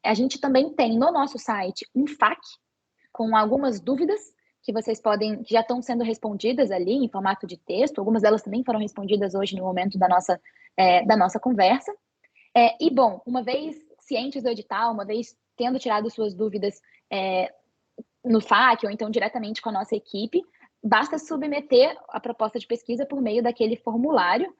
A gente também tem no nosso site um FAQ com algumas dúvidas que que já estão sendo respondidas ali em formato de texto. Algumas delas também foram respondidas hoje no momento da nossa conversa. E, bom, uma vez cientes do edital, uma vez tendo tirado suas dúvidas no FAQ ou então diretamente com a nossa equipe, basta submeter a proposta de pesquisa por meio daquele formulário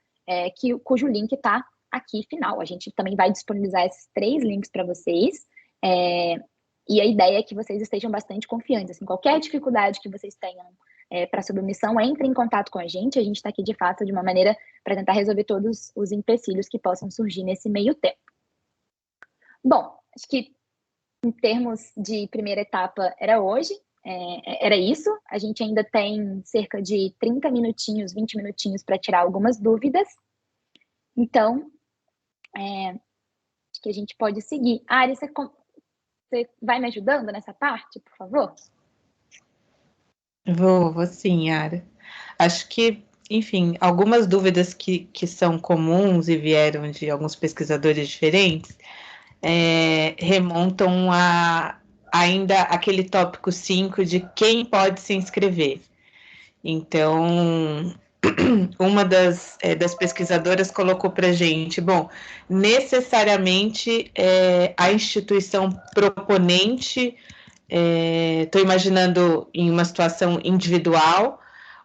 cujo link está aqui final. A gente também vai disponibilizar esses 3 links para vocês, e a ideia é que vocês estejam bastante confiantes. Assim, qualquer dificuldade que vocês tenham para submissão, entre em contato com a gente está aqui de fato de uma maneira para tentar resolver todos os empecilhos que possam surgir nesse meio tempo. Bom, acho que em termos de primeira etapa era hoje, era isso. A gente ainda tem cerca de 30 minutinhos, 20 minutinhos para tirar algumas dúvidas. Então, acho que a gente pode seguir. Ari, você vai me ajudando nessa parte, por favor? Vou sim, Yara. Acho que, enfim, algumas dúvidas que são comuns e vieram de alguns pesquisadores diferentes remontam a ainda aquele tópico 5 de quem pode se inscrever. Então, uma das pesquisadoras colocou para a gente, bom, necessariamente a instituição proponente, estou imaginando em uma situação individual,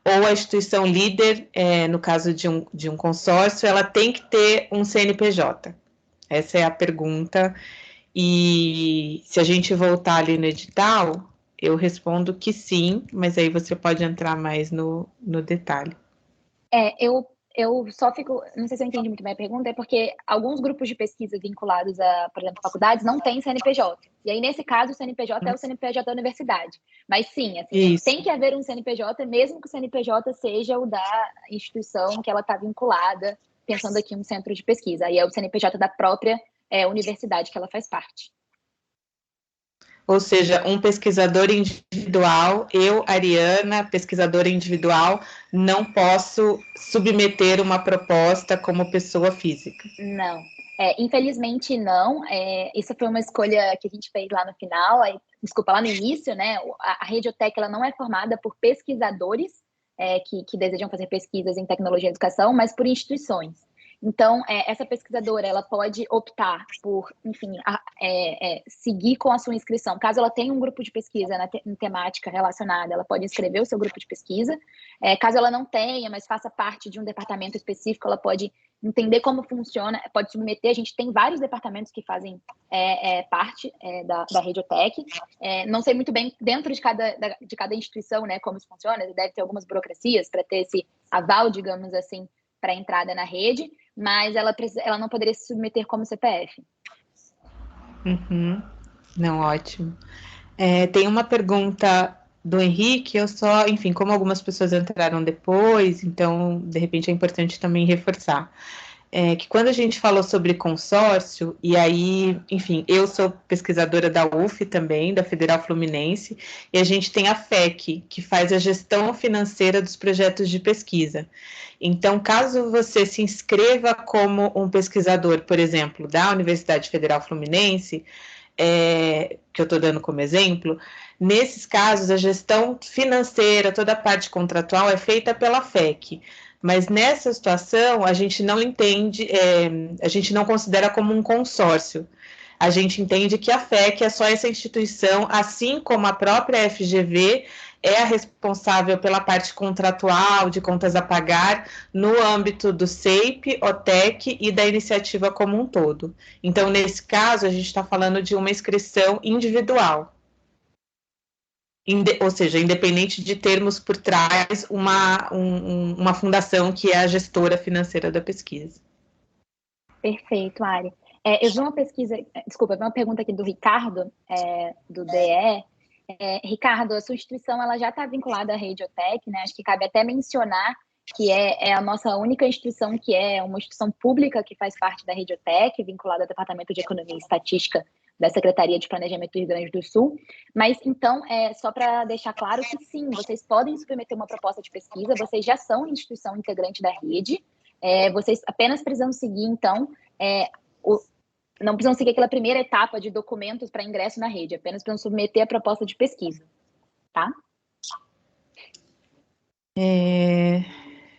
ou a instituição líder, no caso de um consórcio, ela tem que ter um CNPJ. Essa é a pergunta. E se a gente voltar ali no edital, eu respondo que sim, mas aí você pode entrar mais no detalhe. Eu só fico, não sei se eu entendi muito bem a pergunta, é porque alguns grupos de pesquisa vinculados a, por exemplo, faculdades não têm CNPJ. E aí, nesse caso, o CNPJ é o CNPJ da universidade. Mas sim, assim, tem que haver um CNPJ, mesmo que o CNPJ seja o da instituição que ela está vinculada, pensando aqui um centro de pesquisa. Aí é o CNPJ da própria universidade que ela faz parte. Ou seja, um pesquisador individual, eu, Ariana, pesquisadora individual, não posso submeter uma proposta como pessoa física. Não, infelizmente não. Isso foi uma escolha que a gente fez lá no final, desculpa, lá no início, né? A Radiotech, ela não é formada por pesquisadores que desejam fazer pesquisas em tecnologia e educação, mas por instituições. Então, essa pesquisadora, ela pode optar por, enfim, seguir com a sua inscrição. Caso ela tenha um grupo de pesquisa em temática relacionada, ela pode inscrever o seu grupo de pesquisa. Caso ela não tenha, mas faça parte de um departamento específico, ela pode entender como funciona, pode submeter. A gente tem vários departamentos que fazem parte da Radiotech. Não sei muito bem dentro de cada instituição, né, como isso funciona. Deve ter algumas burocracias para ter esse aval, digamos assim, para a entrada na rede, mas ela não poderia se submeter como CPF. Uhum. Não, ótimo. Tem uma pergunta do Henrique, enfim, como algumas pessoas entraram depois, então, de repente, é importante também reforçar. Que quando a gente falou sobre consórcio, e aí, enfim, eu sou pesquisadora da UF também, da Federal Fluminense, e a gente tem a FEC, que faz a gestão financeira dos projetos de pesquisa. Então, caso você se inscreva como um pesquisador, por exemplo, da Universidade Federal Fluminense, que eu estou dando como exemplo, nesses casos, a gestão financeira, toda a parte contratual é feita pela FEC. Mas nessa situação, a gente não entende, a gente não considera como um consórcio. A gente entende que a FEC é só essa instituição, assim como a própria FGV é a responsável pela parte contratual, de contas a pagar, no âmbito do CEIP, OTEC e da iniciativa como um todo. Então, nesse caso, a gente está falando de uma inscrição individual. Ou seja, independente de termos por trás uma fundação que é a gestora financeira da pesquisa. Perfeito, Ari. Eu vi uma pesquisa, desculpa, vi uma pergunta aqui do Ricardo, do DE. Ricardo, a sua instituição ela já está vinculada à Radiotech, né? Acho que cabe até mencionar que é a nossa única instituição que é uma instituição pública que faz parte da Radiotech, vinculada ao Departamento de Economia e Estatística da Secretaria de Planejamento do Rio Grande do Sul. Mas, então, só para deixar claro que, sim, vocês podem submeter uma proposta de pesquisa, vocês já são instituição integrante da rede, vocês apenas precisam seguir, então, não precisam seguir aquela primeira etapa de documentos para ingresso na rede, apenas precisam submeter a proposta de pesquisa, tá?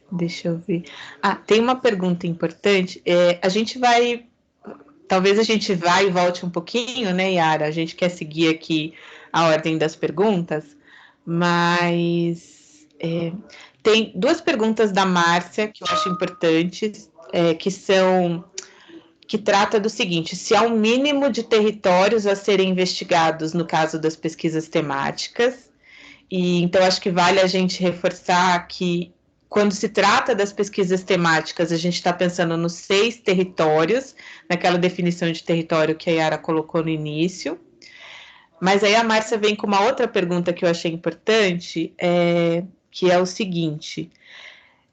Deixa eu ver. Tem uma pergunta importante. Talvez a gente vá e volte um pouquinho, né, Yara? A gente quer seguir aqui a ordem das perguntas, mas tem duas perguntas da Márcia que eu acho importantes, que trata do seguinte: se há um mínimo de territórios a serem investigados no caso das pesquisas temáticas, E então acho que vale a gente reforçar que quando se trata das pesquisas temáticas, a gente está pensando nos 6 territórios, naquela definição de território que a Yara colocou no início. Mas aí a Márcia vem com uma outra pergunta que eu achei importante, que é o seguinte: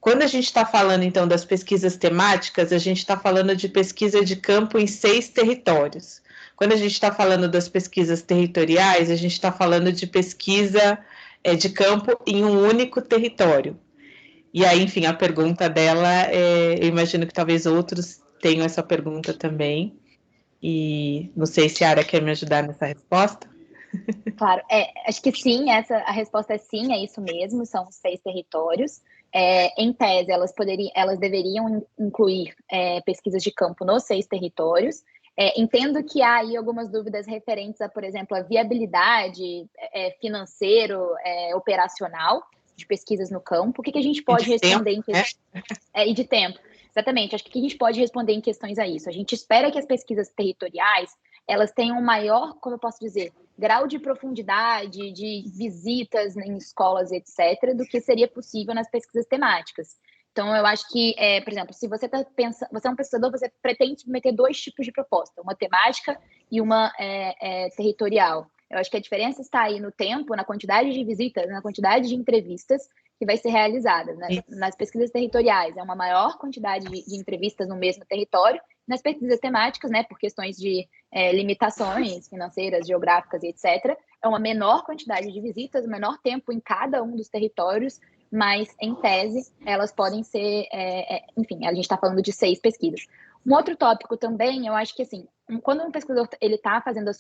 quando a gente está falando, então, das pesquisas temáticas, a gente está falando de pesquisa de campo em 6 territórios. Quando a gente está falando das pesquisas territoriais, a gente está falando de pesquisa de campo em um único território. E aí, enfim, a pergunta dela, eu imagino que talvez outros tenham essa pergunta também. E não sei se a Ara quer me ajudar nessa resposta. Claro, acho que sim, a resposta é sim, é isso mesmo, são 6 territórios. Em tese, elas deveriam incluir pesquisas de campo nos 6 territórios. Entendo que há aí algumas dúvidas referentes a, por exemplo, a viabilidade financeiro, operacional de pesquisas no campo. O que a gente pode responder em questões e de tempo? Exatamente, acho que a gente pode responder em questões a isso. A gente espera que as pesquisas territoriais elas tenham um maior, como eu posso dizer, grau de profundidade, de visitas em escolas, etc., do que seria possível nas pesquisas temáticas. Então, eu acho que, por exemplo, se você está pensando, você é um pesquisador, você pretende submeter 2 tipos de proposta, uma temática e uma territorial. Eu acho que a diferença está aí no tempo, na quantidade de visitas, na quantidade de entrevistas que vai ser realizada. Nas pesquisas territoriais, é uma maior quantidade de entrevistas no mesmo território. Nas pesquisas temáticas, né, por questões de limitações financeiras, geográficas e etc., é uma menor quantidade de visitas, menor tempo em cada um dos territórios, mas, em tese, elas podem ser... enfim, a gente está falando de 6 pesquisas. Um outro tópico também, eu acho que, assim, quando um pesquisador ele está fazendo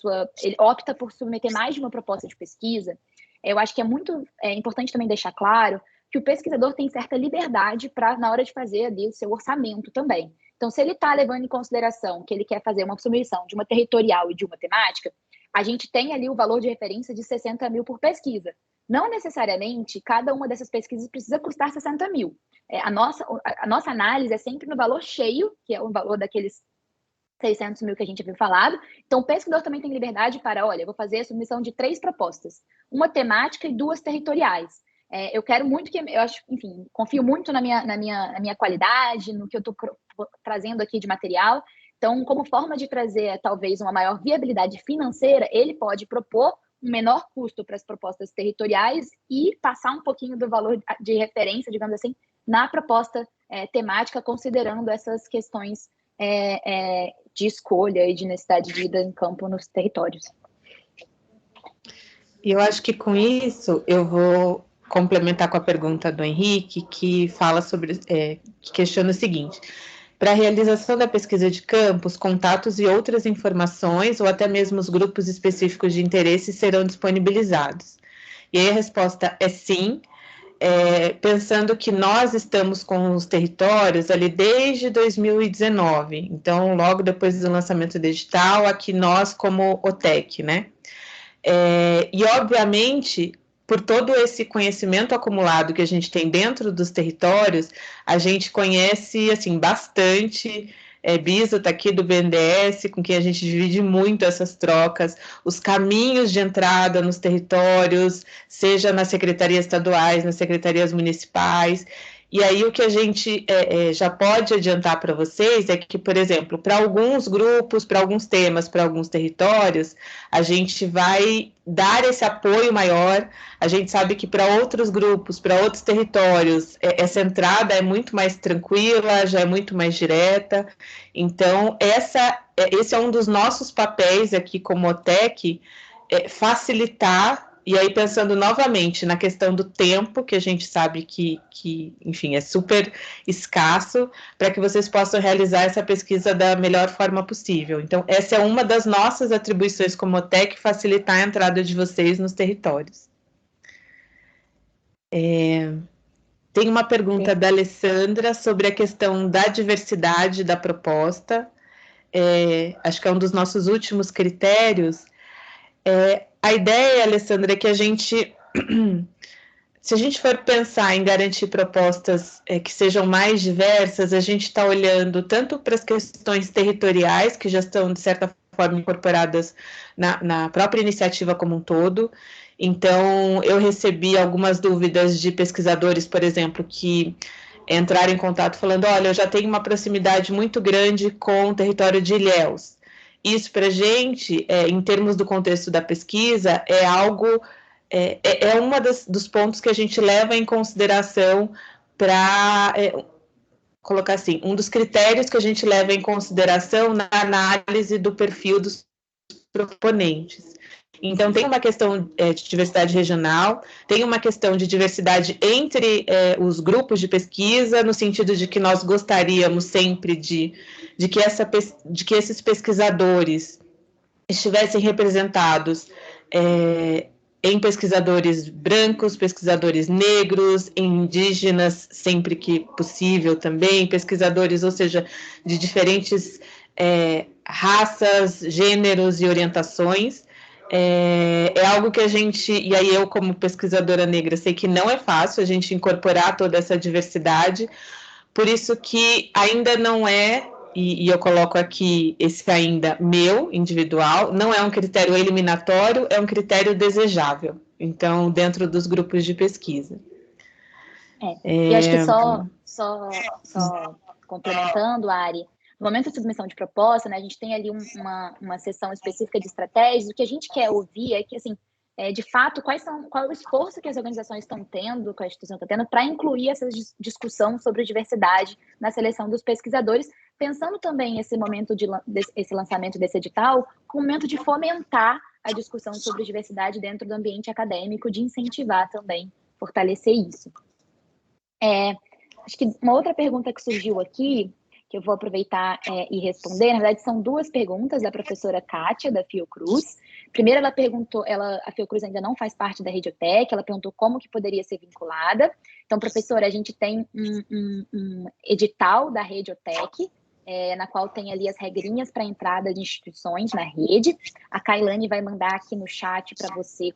ele opta por submeter mais de uma proposta de pesquisa, eu acho que é muito importante também deixar claro que o pesquisador tem certa liberdade para, na hora de fazer ali o seu orçamento também. Então, se ele está levando em consideração que ele quer fazer uma submissão de uma territorial e de uma temática, a gente tem ali o valor de referência de 60 mil por pesquisa. Não necessariamente cada uma dessas pesquisas precisa custar 60 mil. A nossa análise é sempre no valor cheio, que é o valor daqueles 600 mil que a gente havia falado. Então, o pesquisador também tem liberdade para, olha, eu vou fazer a submissão de 3 propostas, uma temática e 2 territoriais. Eu quero muito que, eu acho, enfim, confio muito na minha qualidade, no que eu estou trazendo aqui de material. Então, como forma de trazer talvez uma maior viabilidade financeira, ele pode propor um menor custo para as propostas territoriais e passar um pouquinho do valor de referência, digamos assim, na proposta temática, considerando essas questões de escolha e de necessidade de vida em campo nos territórios. E eu acho que com isso eu vou complementar com a pergunta do Henrique, que fala sobre, que questiona o seguinte: para a realização da pesquisa de campo, os contatos e outras informações, ou até mesmo os grupos específicos de interesse serão disponibilizados. E aí a resposta é sim, pensando que nós estamos com os territórios ali desde 2019, então logo depois do lançamento do edital, aqui nós como OTEC, né? E obviamente, por todo esse conhecimento acumulado que a gente tem dentro dos territórios, a gente conhece assim bastante. Bisa está aqui do BNDES, com quem a gente divide muito essas trocas, os caminhos de entrada nos territórios, seja nas secretarias estaduais, nas secretarias municipais. E aí o que a gente já pode adiantar para vocês é que, por exemplo, para alguns grupos, para alguns temas, para alguns territórios, a gente vai dar esse apoio maior. A gente sabe que para outros grupos, para outros territórios, essa entrada é muito mais tranquila, já é muito mais direta. Então, esse é um dos nossos papéis aqui como OTEC, facilitar. E aí, pensando novamente na questão do tempo, que a gente sabe que enfim, é super escasso, para que vocês possam realizar essa pesquisa da melhor forma possível. Então, essa é uma das nossas atribuições como OTEC, facilitar a entrada de vocês nos territórios. Tem uma pergunta da Alessandra sobre a questão da diversidade da proposta. Acho que é um dos nossos últimos critérios. A ideia, Alessandra, é que a gente, se a gente for pensar em garantir propostas que sejam mais diversas, a gente está olhando tanto para as questões territoriais, que já estão, de certa forma, incorporadas na própria iniciativa como um todo, Então, eu recebi algumas dúvidas de pesquisadores, por exemplo, que entraram em contato falando, olha, eu já tenho uma proximidade muito grande com o território de Ilhéus. Isso, para a gente, em termos do contexto da pesquisa, é algo, é uma dos pontos que a gente leva em consideração para, colocar assim, um dos critérios que a gente leva em consideração na análise do perfil dos proponentes. Então, tem uma questão de diversidade regional, tem uma questão de diversidade entre os grupos de pesquisa, no sentido de que nós gostaríamos sempre de que esses pesquisadores estivessem representados em pesquisadores brancos, pesquisadores negros, indígenas, sempre que possível também, pesquisadores, ou seja, de diferentes raças, gêneros e orientações. É algo que a gente, e aí eu como pesquisadora negra sei que não é fácil a gente incorporar toda essa diversidade, por isso que ainda não é, e eu coloco aqui esse ainda meu, individual, não é um critério eliminatório, é um critério desejável, então, dentro dos grupos de pesquisa. E acho que só complementando, Ari, no momento de submissão de proposta, né, a gente tem ali uma sessão específica de estratégias. O que a gente quer ouvir é que, assim, de fato, qual é o esforço que as organizações estão tendo, que a instituição está tendo, para incluir essa discussão sobre diversidade na seleção dos pesquisadores, pensando também esse momento esse lançamento desse edital como um momento de fomentar a discussão sobre diversidade dentro do ambiente acadêmico, de incentivar também, fortalecer isso. Acho que uma outra pergunta que surgiu aqui, que eu vou aproveitar e responder, na verdade são duas perguntas da professora Kátia, da Fiocruz. Primeiro ela perguntou, a Fiocruz ainda não faz parte da Radiotech, ela perguntou como que poderia ser vinculada. Então, professora, a gente tem um edital da Radiotech, na qual tem ali as regrinhas para entrada de instituições na rede. A Kailane vai mandar aqui no chat para você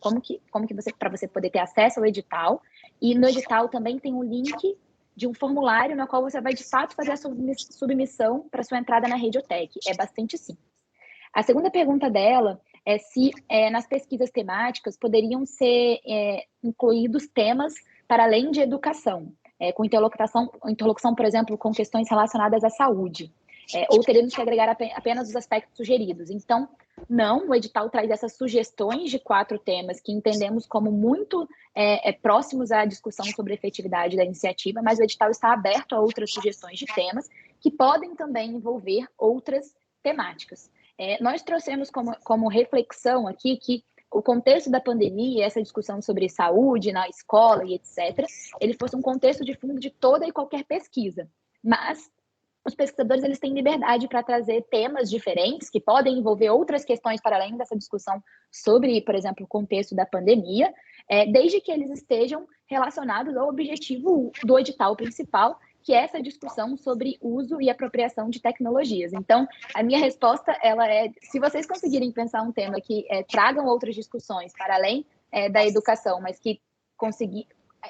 para você poder ter acesso ao edital. E no edital também tem um link de um formulário no qual você vai, de fato, fazer a submissão para sua entrada na Radiotech. É bastante simples. A segunda pergunta dela é se nas pesquisas temáticas poderiam ser incluídos temas para além de educação, com interlocução, por exemplo, com questões relacionadas à saúde, ou teríamos que agregar apenas os aspectos sugeridos. Então, não, o edital traz essas sugestões de 4 temas que entendemos como muito próximos à discussão sobre a efetividade da iniciativa, mas o edital está aberto a outras sugestões de temas que podem também envolver outras temáticas. Nós trouxemos como reflexão aqui que o contexto da pandemia, essa discussão sobre saúde na escola e etc., ele fosse um contexto de fundo de toda e qualquer pesquisa, mas os pesquisadores eles têm liberdade para trazer temas diferentes que podem envolver outras questões para além dessa discussão sobre, por exemplo, o contexto da pandemia, desde que eles estejam relacionados ao objetivo do edital principal, que é essa discussão sobre uso e apropriação de tecnologias. Então, a minha resposta ela é, se vocês conseguirem pensar um tema que tragam outras discussões para além da educação, mas que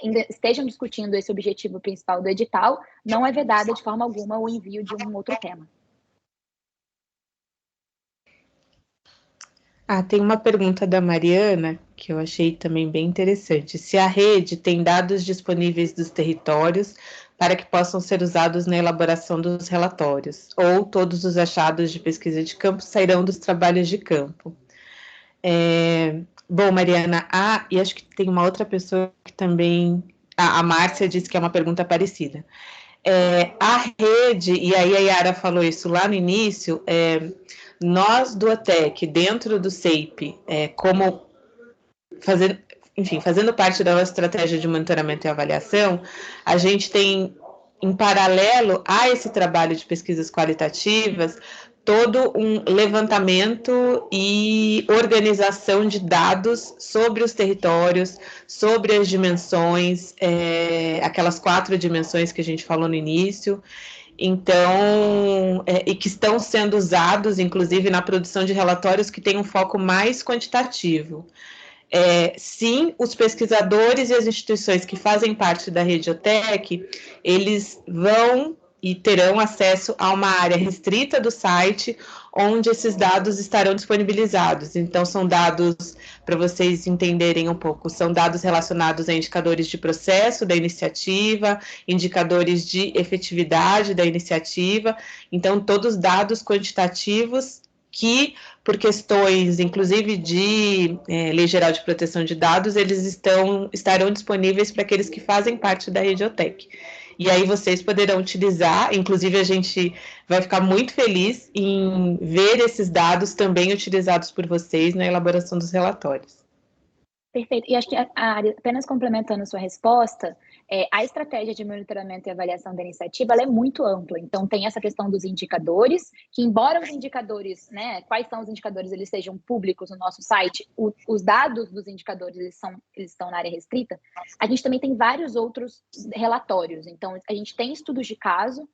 ainda estejam discutindo esse objetivo principal do edital, não é vedada de forma alguma o envio de um outro tema. Tem uma pergunta da Mariana, que eu achei também bem interessante. Se a rede tem dados disponíveis dos territórios para que possam ser usados na elaboração dos relatórios, ou todos os achados de pesquisa de campo sairão dos trabalhos de campo. Bom, Mariana, e acho que tem uma outra pessoa que também... A Márcia disse que é uma pergunta parecida. A rede, e aí a Yara falou isso lá no início, nós do ATEC, dentro do CEIP, fazendo parte da nossa estratégia de monitoramento e avaliação, a gente tem, em paralelo a esse trabalho de pesquisas qualitativas, todo um levantamento e organização de dados sobre os territórios, sobre as dimensões, aquelas 4 dimensões que a gente falou no início, então, e que estão sendo usados, inclusive, na produção de relatórios que têm um foco mais quantitativo. Sim, os pesquisadores e as instituições que fazem parte da Radiotech, eles vão e terão acesso a uma área restrita do site, onde esses dados estarão disponibilizados. Então, são dados, para vocês entenderem um pouco, são dados relacionados a indicadores de processo da iniciativa, indicadores de efetividade da iniciativa, então, todos dados quantitativos que, por questões, inclusive, de Lei Geral de Proteção de Dados, eles estarão disponíveis para aqueles que fazem parte da Rede OTEC. E aí vocês poderão utilizar, inclusive a gente vai ficar muito feliz em ver esses dados também utilizados por vocês na elaboração dos relatórios. Perfeito. E acho que apenas complementando a sua resposta, a estratégia de monitoramento e avaliação da iniciativa ela é muito ampla. Então, tem essa questão dos indicadores, que embora os indicadores, né, quais são os indicadores, eles sejam públicos no nosso site, os dados dos indicadores, eles estão na área restrita, a gente também tem vários outros relatórios. Então, a gente tem estudos de caso,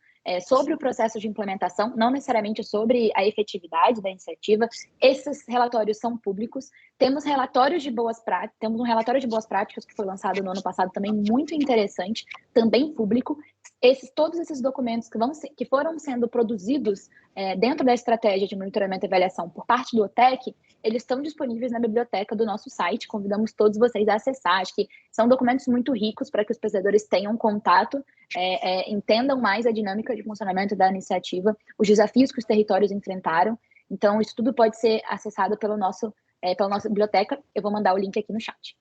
sobre o processo de implementação, não necessariamente sobre a efetividade da iniciativa. Esses relatórios são públicos. Temos relatórios de boas práticas, temos um relatório de boas práticas que foi lançado no ano passado também muito interessante, também público. Todos esses documentos que foram sendo produzidos dentro da estratégia de monitoramento e avaliação por parte do OTEC, eles estão disponíveis na biblioteca do nosso site, convidamos todos vocês a acessar. Acho que são documentos muito ricos para que os pesquisadores tenham contato, entendam mais a dinâmica de funcionamento da iniciativa, os desafios que os territórios enfrentaram. Então, isso tudo pode ser acessado pela nossa biblioteca. Eu vou mandar o link aqui no chat.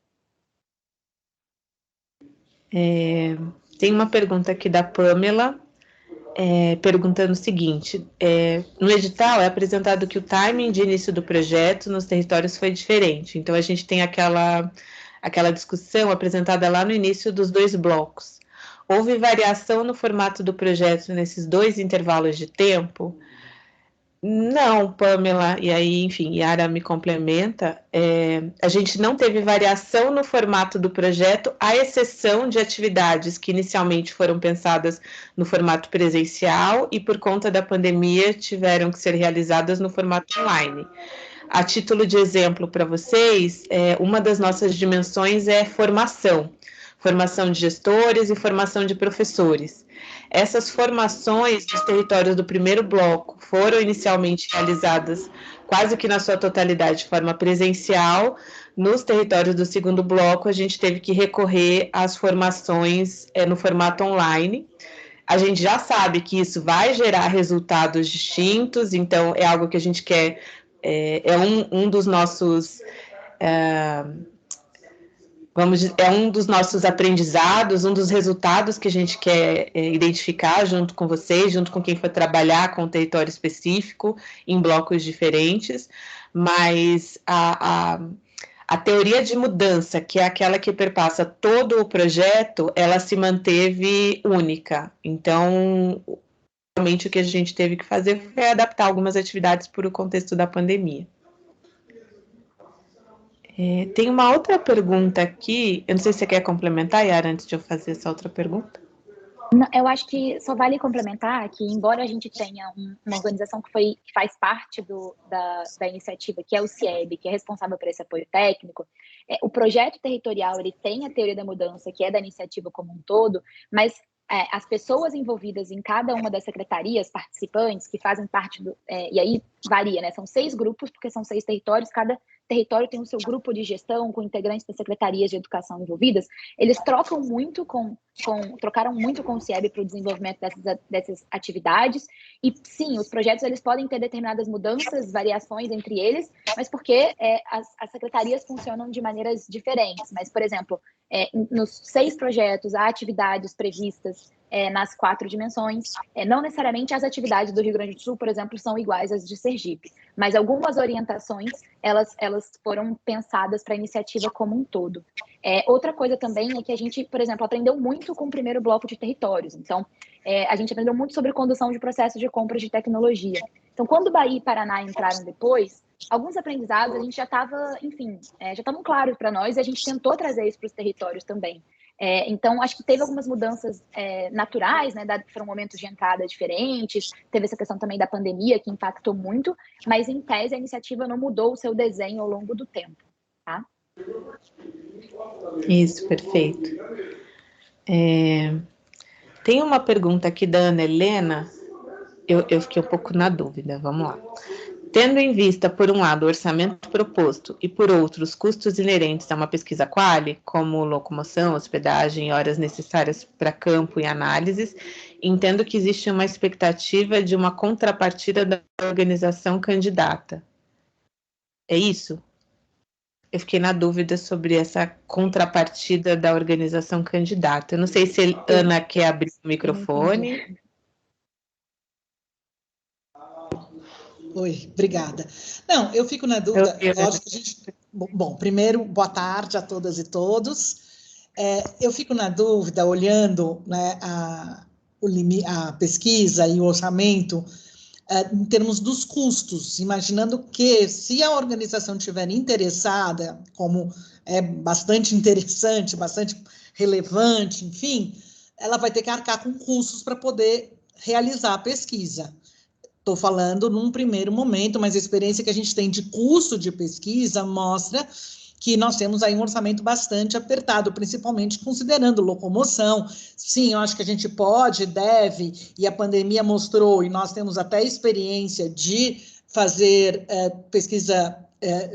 Tem uma pergunta aqui da Pamela, perguntando o seguinte: no edital é apresentado que o timing de início do projeto nos territórios foi diferente. Então, a gente tem aquela discussão apresentada lá no início dos 2 blocos. Houve variação no formato do projeto nesses 2 intervalos de tempo? Não, Pamela, e aí, enfim, Yara me complementa, a gente não teve variação no formato do projeto, à exceção de atividades que inicialmente foram pensadas no formato presencial e, por conta da pandemia, tiveram que ser realizadas no formato online. A título de exemplo para vocês, uma das nossas dimensões é formação de gestores e formação de professores. Essas formações dos territórios do primeiro bloco foram inicialmente realizadas quase que na sua totalidade de forma presencial. Nos territórios do segundo bloco, a gente teve que recorrer às formações no formato online. A gente já sabe que isso vai gerar resultados distintos, então é algo que a gente quer, um dos nossos... um dos nossos aprendizados, um dos resultados que a gente quer identificar junto com vocês, junto com quem for trabalhar com um território específico, em blocos diferentes, mas a teoria de mudança, que é aquela que perpassa todo o projeto, ela se manteve única. Então, realmente o que a gente teve que fazer foi adaptar algumas atividades para o contexto da pandemia. Tem uma outra pergunta aqui, eu não sei se você quer complementar, Yara, antes de eu fazer essa outra pergunta. Não, eu acho que só vale complementar que, embora a gente tenha uma organização que faz parte da iniciativa, que é o CIEB, que é responsável por esse apoio técnico, o projeto territorial ele tem a teoria da mudança, que é da iniciativa como um todo, mas as pessoas envolvidas em cada uma das secretarias, participantes, que fazem parte e aí varia, né? São 6 grupos, porque são 6 territórios, cada território tem o seu grupo de gestão, com integrantes das secretarias de educação envolvidas. Eles trocaram muito com o CIEB para o desenvolvimento dessas atividades. E sim, os projetos eles podem ter determinadas mudanças, variações entre eles, mas porque as secretarias funcionam de maneiras diferentes. Mas, por exemplo, nos 6 projetos, há atividades previstas nas 4 dimensões. Não necessariamente as atividades do Rio Grande do Sul, por exemplo, são iguais às de Sergipe, mas algumas orientações, elas foram pensadas para a iniciativa como um todo. Outra coisa também é que a gente, por exemplo, aprendeu muito com o primeiro bloco de territórios. Então, a gente aprendeu muito sobre condução de processos de compras de tecnologia. Então, quando Bahia e Paraná entraram depois, alguns aprendizados a gente já estava, enfim, já estavam claros para nós e a gente tentou trazer isso para os territórios também. Então, acho que teve algumas mudanças naturais, né? Foram momentos de entrada diferentes, teve essa questão também da pandemia que impactou muito, mas em tese a iniciativa não mudou o seu desenho ao longo do tempo, tá? Isso, perfeito. Tem uma pergunta aqui da Ana Helena, eu fiquei um pouco na dúvida, vamos lá. Tendo em vista, por um lado, o orçamento proposto e, por outro, os custos inerentes a uma pesquisa quali, como locomoção, hospedagem e horas necessárias para campo e análises, entendo que existe uma expectativa de uma contrapartida da organização candidata. É isso? Eu fiquei na dúvida sobre essa contrapartida da organização candidata. Eu não sei se a Ana quer abrir o microfone. Oi, obrigada. Não, eu fico na dúvida, lógico que a gente... Bom, primeiro, boa tarde a todas e todos. Eu fico na dúvida, olhando, né, a pesquisa e o orçamento, em termos dos custos, imaginando que, se a organização estiver interessada, como é bastante interessante, bastante relevante, enfim, ela vai ter que arcar com custos para poder realizar a pesquisa. Estou falando num primeiro momento, mas a experiência que a gente tem de custo de pesquisa mostra que nós temos aí um orçamento bastante apertado, principalmente considerando locomoção. Sim, eu acho que a gente pode, deve, e a pandemia mostrou, e nós temos até experiência de fazer pesquisa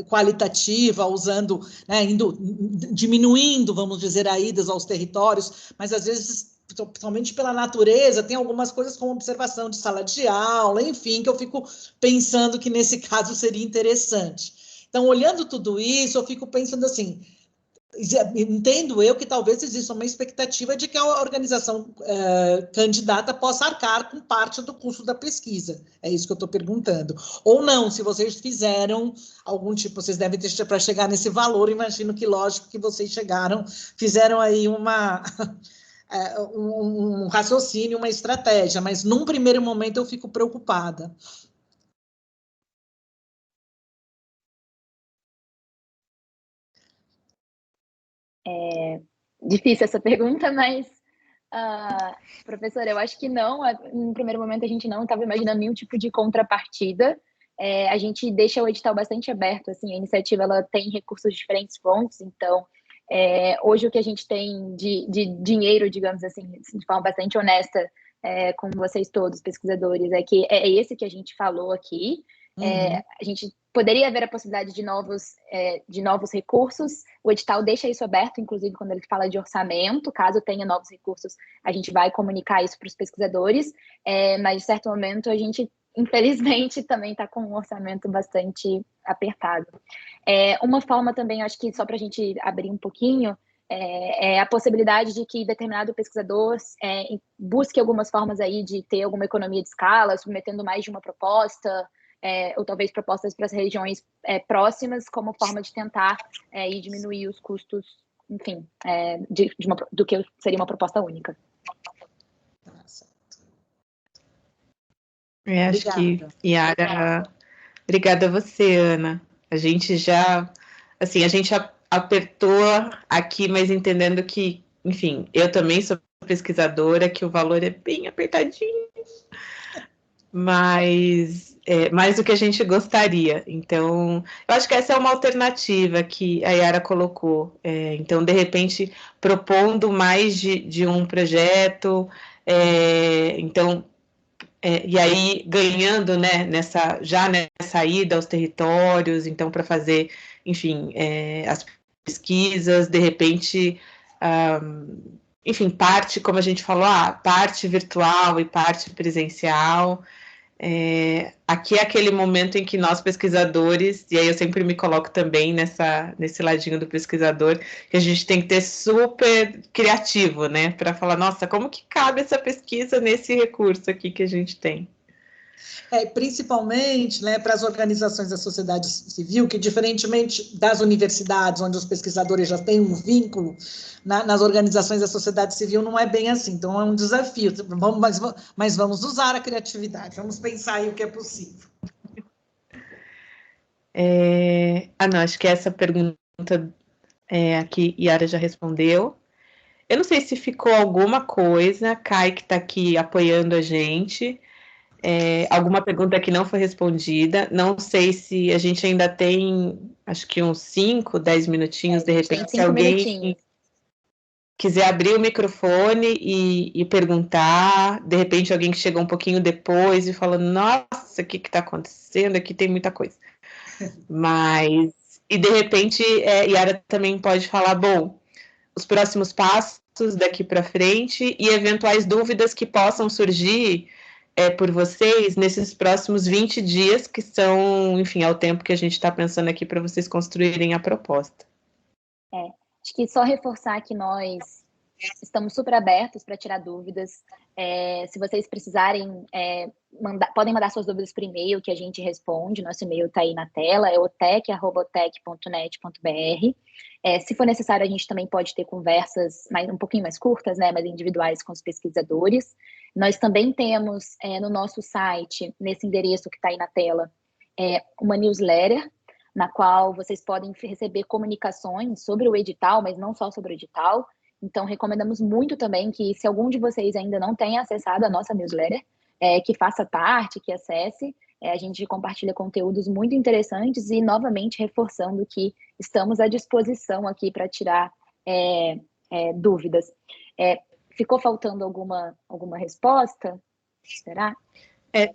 qualitativa, usando, né, diminuindo, vamos dizer, a idas aos territórios, mas às vezes, principalmente pela natureza, tem algumas coisas como observação de sala de aula, enfim, que eu fico pensando que nesse caso seria interessante. Então, olhando tudo isso, eu fico pensando assim, entendo eu que talvez exista uma expectativa de que a organização candidata possa arcar com parte do custo da pesquisa. É isso que eu estou perguntando. Ou não, se vocês fizeram algum tipo, vocês devem ter, para chegar nesse valor, imagino que, lógico, que vocês fizeram aí um raciocínio, uma estratégia, mas num primeiro momento eu fico preocupada. Difícil essa pergunta, mas, professora, eu acho que não. No primeiro momento, a gente não estava imaginando nenhum tipo de contrapartida. A gente deixa o edital bastante aberto, assim, a iniciativa ela tem recursos de diferentes fontes, então, hoje o que a gente tem de dinheiro, digamos assim, de forma bastante honesta, com vocês todos, pesquisadores, é esse que a gente falou aqui. A gente poderia haver a possibilidade de novos recursos. O edital deixa isso aberto, inclusive quando ele fala de orçamento. Caso tenha novos recursos, a gente vai comunicar isso para os pesquisadores. Mas, de certo momento, a gente, infelizmente, também está com um orçamento bastante apertado. Uma forma também, acho que só para a gente abrir um pouquinho, é a possibilidade de que determinado pesquisador busque algumas formas aí de ter alguma economia de escala, submetendo mais de uma proposta, ou talvez propostas para as regiões próximas, como forma de tentar ir diminuir os custos, enfim, do que seria uma proposta única. Acho que, Yara, obrigada a você, Ana. A gente já, assim, a gente apertou aqui, mas entendendo que, enfim, eu também sou pesquisadora, que o valor é bem apertadinho, mas mais do que a gente gostaria. Então, eu acho que essa é uma alternativa que a Yara colocou. Então, de repente, propondo mais de um projeto, então, e aí ganhando, né, nessa ida aos territórios, então, para fazer, enfim, as pesquisas, de repente, enfim, parte, como a gente falou, parte virtual e parte presencial. Aqui é aquele momento em que nós pesquisadores, e aí eu sempre me coloco também nesse ladinho do pesquisador, que a gente tem que ter super criativo, né, para falar, nossa, como que cabe essa pesquisa nesse recurso aqui que a gente tem? Principalmente, né, para as organizações da sociedade civil, que, diferentemente das universidades, onde os pesquisadores já têm um vínculo, nas organizações da sociedade civil não é bem assim. Então, é um desafio, mas vamos usar a criatividade, vamos pensar aí o que é possível. Não, acho que essa pergunta aqui, Yara já respondeu. Eu não sei se ficou alguma coisa, Kai, que está aqui apoiando a gente, alguma pergunta que não foi respondida. Não sei se a gente ainda tem, acho que uns 5, 10 minutinhos, de repente, se alguém quiser abrir o microfone e perguntar, de repente alguém que chegou um pouquinho depois e falando, nossa, o que está acontecendo? Aqui tem muita coisa. Mas, e de repente, Yara também pode falar, bom, os próximos passos daqui para frente e eventuais dúvidas que possam surgir por vocês nesses próximos 20 dias, que são, enfim, é o tempo que a gente está pensando aqui para vocês construírem a proposta. Acho que só reforçar que nós estamos super abertos para tirar dúvidas. Se vocês precisarem, podem mandar suas dúvidas por e-mail, que a gente responde. Nosso e-mail está aí na tela, é otec@otec.net.br. Se for necessário, a gente também pode ter conversas um pouquinho mais curtas, né, mais individuais com os pesquisadores. Nós também temos no nosso site, nesse endereço que está aí na tela, uma newsletter, na qual vocês podem receber comunicações sobre o edital, mas não só sobre o edital. Então, recomendamos muito também que, se algum de vocês ainda não tenha acessado a nossa newsletter, que faça parte, que acesse. A gente compartilha conteúdos muito interessantes e, novamente, reforçando que estamos à disposição aqui para tirar dúvidas. Ficou faltando alguma resposta? Será?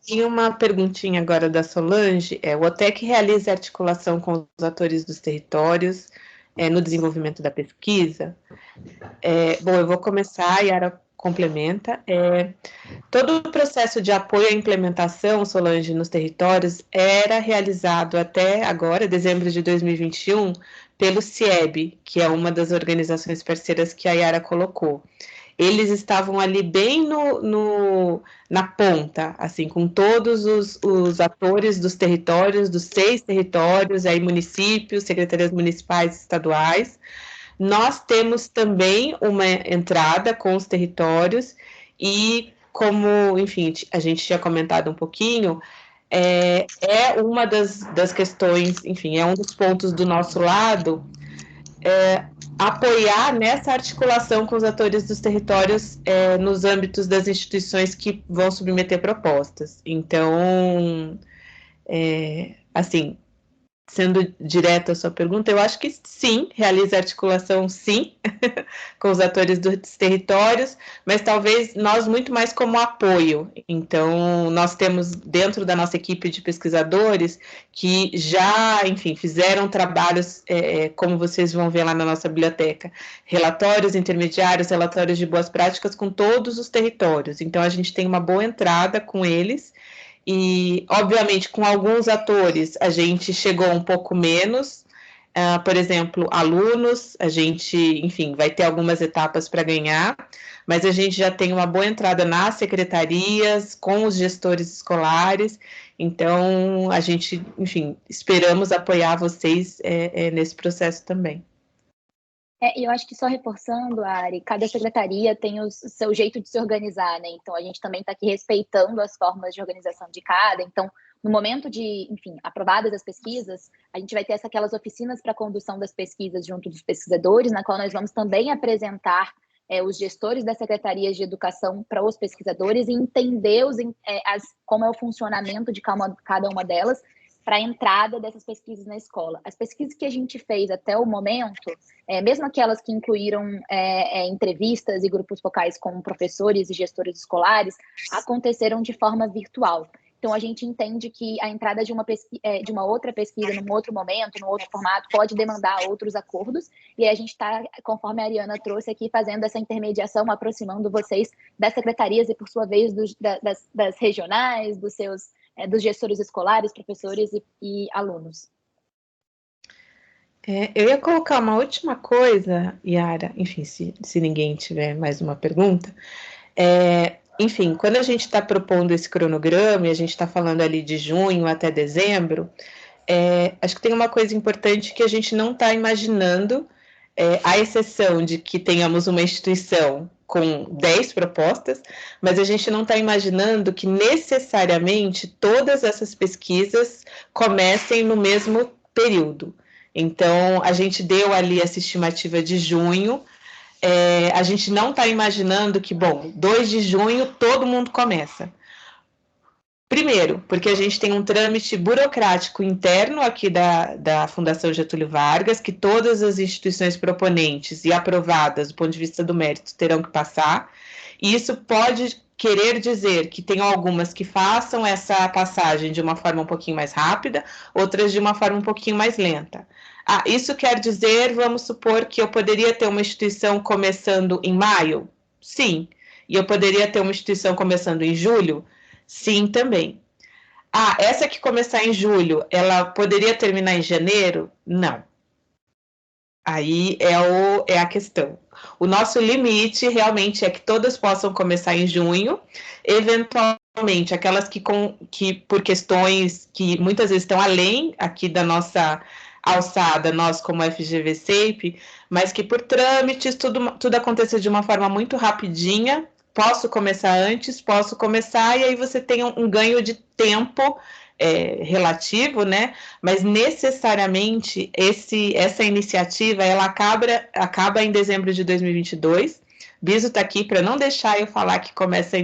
Tem uma perguntinha agora da Solange. O OTEC realiza articulação com os atores dos territórios no desenvolvimento da pesquisa? Bom, eu vou começar, a Yara complementa. Todo o processo de apoio à implementação, Solange, nos territórios era realizado até agora, dezembro de 2021, pelo CIEB, que é uma das organizações parceiras que a Yara colocou. Eles estavam ali bem na ponta, assim, com todos os atores dos territórios, dos 6 territórios, aí municípios, secretarias municipais e estaduais. Nós temos também uma entrada com os territórios e, como, enfim, a gente tinha comentado um pouquinho, uma das questões, enfim, é um dos pontos do nosso lado, apoiar nessa articulação com os atores dos territórios nos âmbitos das instituições que vão submeter propostas. Então, assim, sendo direta a sua pergunta, eu acho que sim, realiza articulação sim, com os atores dos territórios, mas talvez nós muito mais como apoio. Então, nós temos dentro da nossa equipe de pesquisadores que já, enfim, fizeram trabalhos, como vocês vão ver lá na nossa biblioteca, relatórios intermediários, relatórios de boas práticas com todos os territórios. Então, a gente tem uma boa entrada com eles, e, obviamente, com alguns atores a gente chegou um pouco menos, por exemplo, alunos, a gente, enfim, vai ter algumas etapas para ganhar, mas a gente já tem uma boa entrada nas secretarias, com os gestores escolares, então a gente, enfim, esperamos apoiar vocês nesse processo também. Eu acho que só reforçando, Ari, cada secretaria tem o seu jeito de se organizar, né? Então, a gente também está aqui respeitando as formas de organização de cada. Então, no momento de, enfim, aprovadas as pesquisas, a gente vai ter aquelas oficinas para condução das pesquisas junto dos pesquisadores, na qual nós vamos também apresentar os gestores das secretarias de educação para os pesquisadores e entender como é o funcionamento de cada uma delas, para a entrada dessas pesquisas na escola. As pesquisas que a gente fez até o momento, mesmo aquelas que incluíram entrevistas e grupos focais com professores e gestores escolares, aconteceram de forma virtual. Então, a gente entende que a entrada de uma outra pesquisa, num outro momento, num outro formato, pode demandar outros acordos, e a gente está, conforme a Ariana trouxe aqui, fazendo essa intermediação, aproximando vocês das secretarias e, por sua vez, das regionais, dos gestores escolares, professores e alunos. Eu ia colocar uma última coisa, Yara, enfim, se ninguém tiver mais uma pergunta. Enfim, quando a gente está propondo esse cronograma, e a gente está falando ali de junho até dezembro, acho que tem uma coisa importante que a gente não está imaginando, à exceção de que tenhamos uma instituição com 10 propostas, mas a gente não está imaginando que necessariamente todas essas pesquisas comecem no mesmo período. Então, a gente deu ali essa estimativa de junho, a gente não está imaginando que, bom, 2 de junho todo mundo começa. Primeiro, porque a gente tem um trâmite burocrático interno aqui da Fundação Getúlio Vargas, que todas as instituições proponentes e aprovadas do ponto de vista do mérito terão que passar, e isso pode querer dizer que tem algumas que façam essa passagem de uma forma um pouquinho mais rápida, outras de uma forma um pouquinho mais lenta. Ah, isso quer dizer, vamos supor que eu poderia ter uma instituição começando em maio? Sim. E eu poderia ter uma instituição começando em julho? Sim, também. Ah, essa que começar em julho, ela poderia terminar em janeiro? Não. Aí é a questão. O nosso limite realmente é que todas possam começar em junho, eventualmente aquelas que por questões que muitas vezes estão além aqui da nossa alçada, nós como FGV-SAPE, mas que por trâmites tudo aconteça de uma forma muito rapidinha. Posso começar antes, posso começar, e aí você tem um ganho de tempo relativo, né? Mas necessariamente essa iniciativa ela acaba em dezembro de 2022. Biso está aqui para não deixar eu falar que começa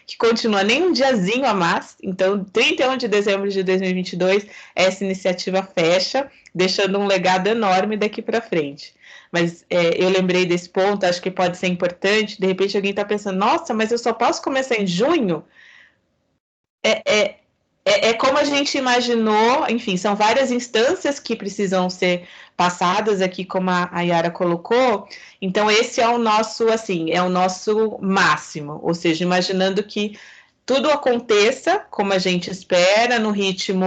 que continua nem um diazinho a mais. Então, 31 de dezembro de 2022, essa iniciativa fecha, deixando um legado enorme daqui para frente. Mas eu lembrei desse ponto, acho que pode ser importante. De repente, alguém está pensando: nossa, mas eu só posso começar em junho? É como a gente imaginou, enfim, são várias instâncias que precisam ser passadas aqui, como a Yara colocou. Então, esse é o nosso, assim, é o nosso máximo, ou seja, imaginando que tudo aconteça como a gente espera, num ritmo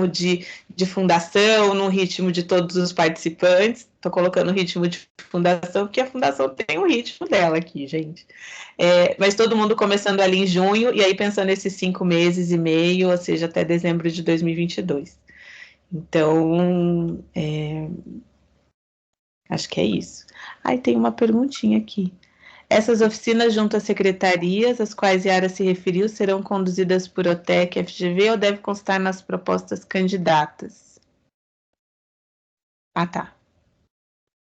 de fundação, num ritmo de todos os participantes. Estou colocando ritmo de fundação, porque a fundação tem o ritmo dela aqui, gente. Mas todo mundo começando ali em junho, e aí pensando esses 5 meses e meio, ou seja, até dezembro de 2022. Então, acho que é isso. Aí tem uma perguntinha aqui. Essas oficinas junto às secretarias, às quais Yara se referiu, serão conduzidas por OTEC, FGV, ou deve constar nas propostas candidatas? Ah, tá.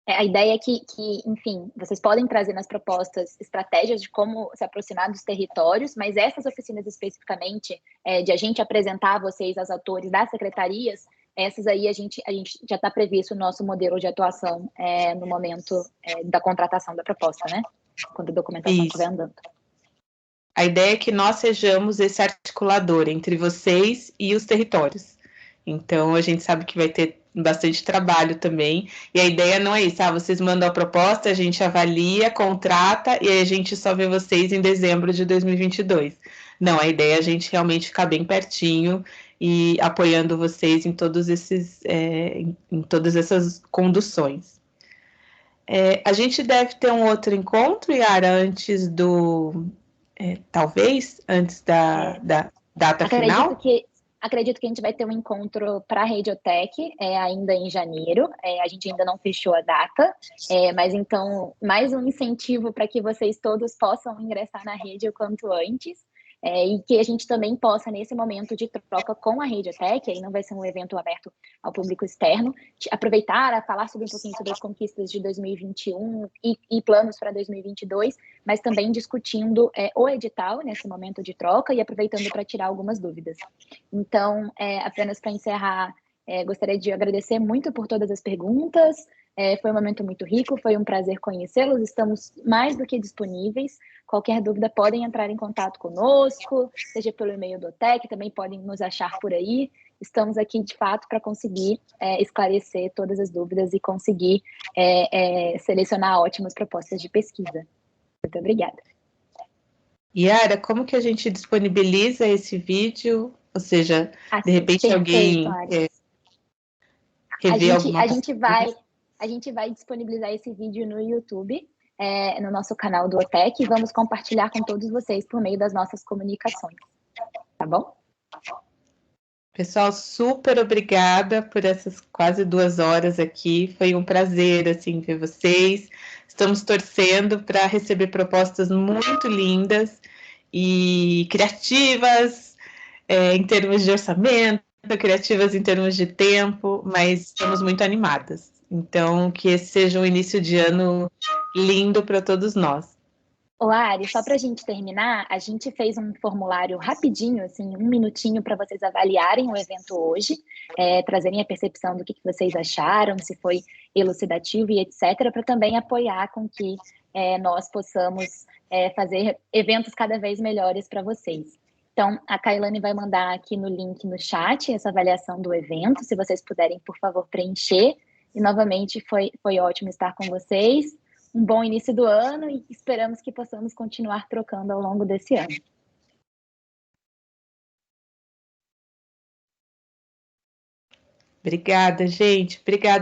A ideia é que, enfim, vocês podem trazer nas propostas estratégias de como se aproximar dos territórios, mas essas oficinas especificamente, de a gente apresentar a vocês, aos atores das secretarias, essas aí a gente já está previsto o nosso modelo de atuação no momento da contratação da proposta, né? Quando a documentação estiver andando. A ideia é que nós sejamos esse articulador entre vocês e os territórios. Então, a gente sabe que vai ter bastante trabalho também, e a ideia não é isso, vocês mandam a proposta, a gente avalia, contrata, e aí a gente só vê vocês em dezembro de 2022. Não, a ideia é a gente realmente ficar bem pertinho e apoiando vocês em todas essas conduções. A gente deve ter um outro encontro, Yara, antes talvez, antes da data final? Acredito que a gente vai ter um encontro para a Radiotech ainda em janeiro. A gente ainda não fechou a data, mas então, mais um incentivo para que vocês todos possam ingressar na rede o quanto antes. E que a gente também possa, nesse momento de troca com a Radiotech, aí não vai ser um evento aberto ao público externo, aproveitar a falar um pouquinho sobre as conquistas de 2021 e planos para 2022, mas também discutindo o edital nesse momento de troca e aproveitando para tirar algumas dúvidas. Então, apenas para encerrar, gostaria de agradecer muito por todas as perguntas. Foi um momento muito rico, foi um prazer conhecê-los, estamos mais do que disponíveis. Qualquer dúvida podem entrar em contato conosco, seja pelo e-mail do OTEC, também podem nos achar por aí. Estamos aqui, de fato, para conseguir esclarecer todas as dúvidas e conseguir selecionar ótimas propostas de pesquisa. Muito obrigada. Yara, como que a gente disponibiliza esse vídeo? Ou seja, de repente perfeito, alguém rever alguma coisa? A gente vai disponibilizar esse vídeo no YouTube, no nosso canal do OTEC, e vamos compartilhar com todos vocês por meio das nossas comunicações. Tá bom? Pessoal, super obrigada por essas quase 2 horas aqui. Foi um prazer, assim, ver vocês. Estamos torcendo para receber propostas muito lindas e criativas, em termos de orçamento, criativas em termos de tempo, mas estamos muito animadas. Então, que esse seja um início de ano lindo para todos nós. Ari, só para a gente terminar, a gente fez um formulário rapidinho, assim, 1 minutinho para vocês avaliarem o evento hoje, trazerem a percepção do que vocês acharam, se foi elucidativo e etc., para também apoiar com que nós possamos fazer eventos cada vez melhores para vocês. Então, a Kailane vai mandar aqui no link no chat essa avaliação do evento, se vocês puderem, por favor, preencher. E, novamente, foi ótimo estar com vocês. Um bom início do ano e esperamos que possamos continuar trocando ao longo desse ano. Obrigada, gente. Obrigada.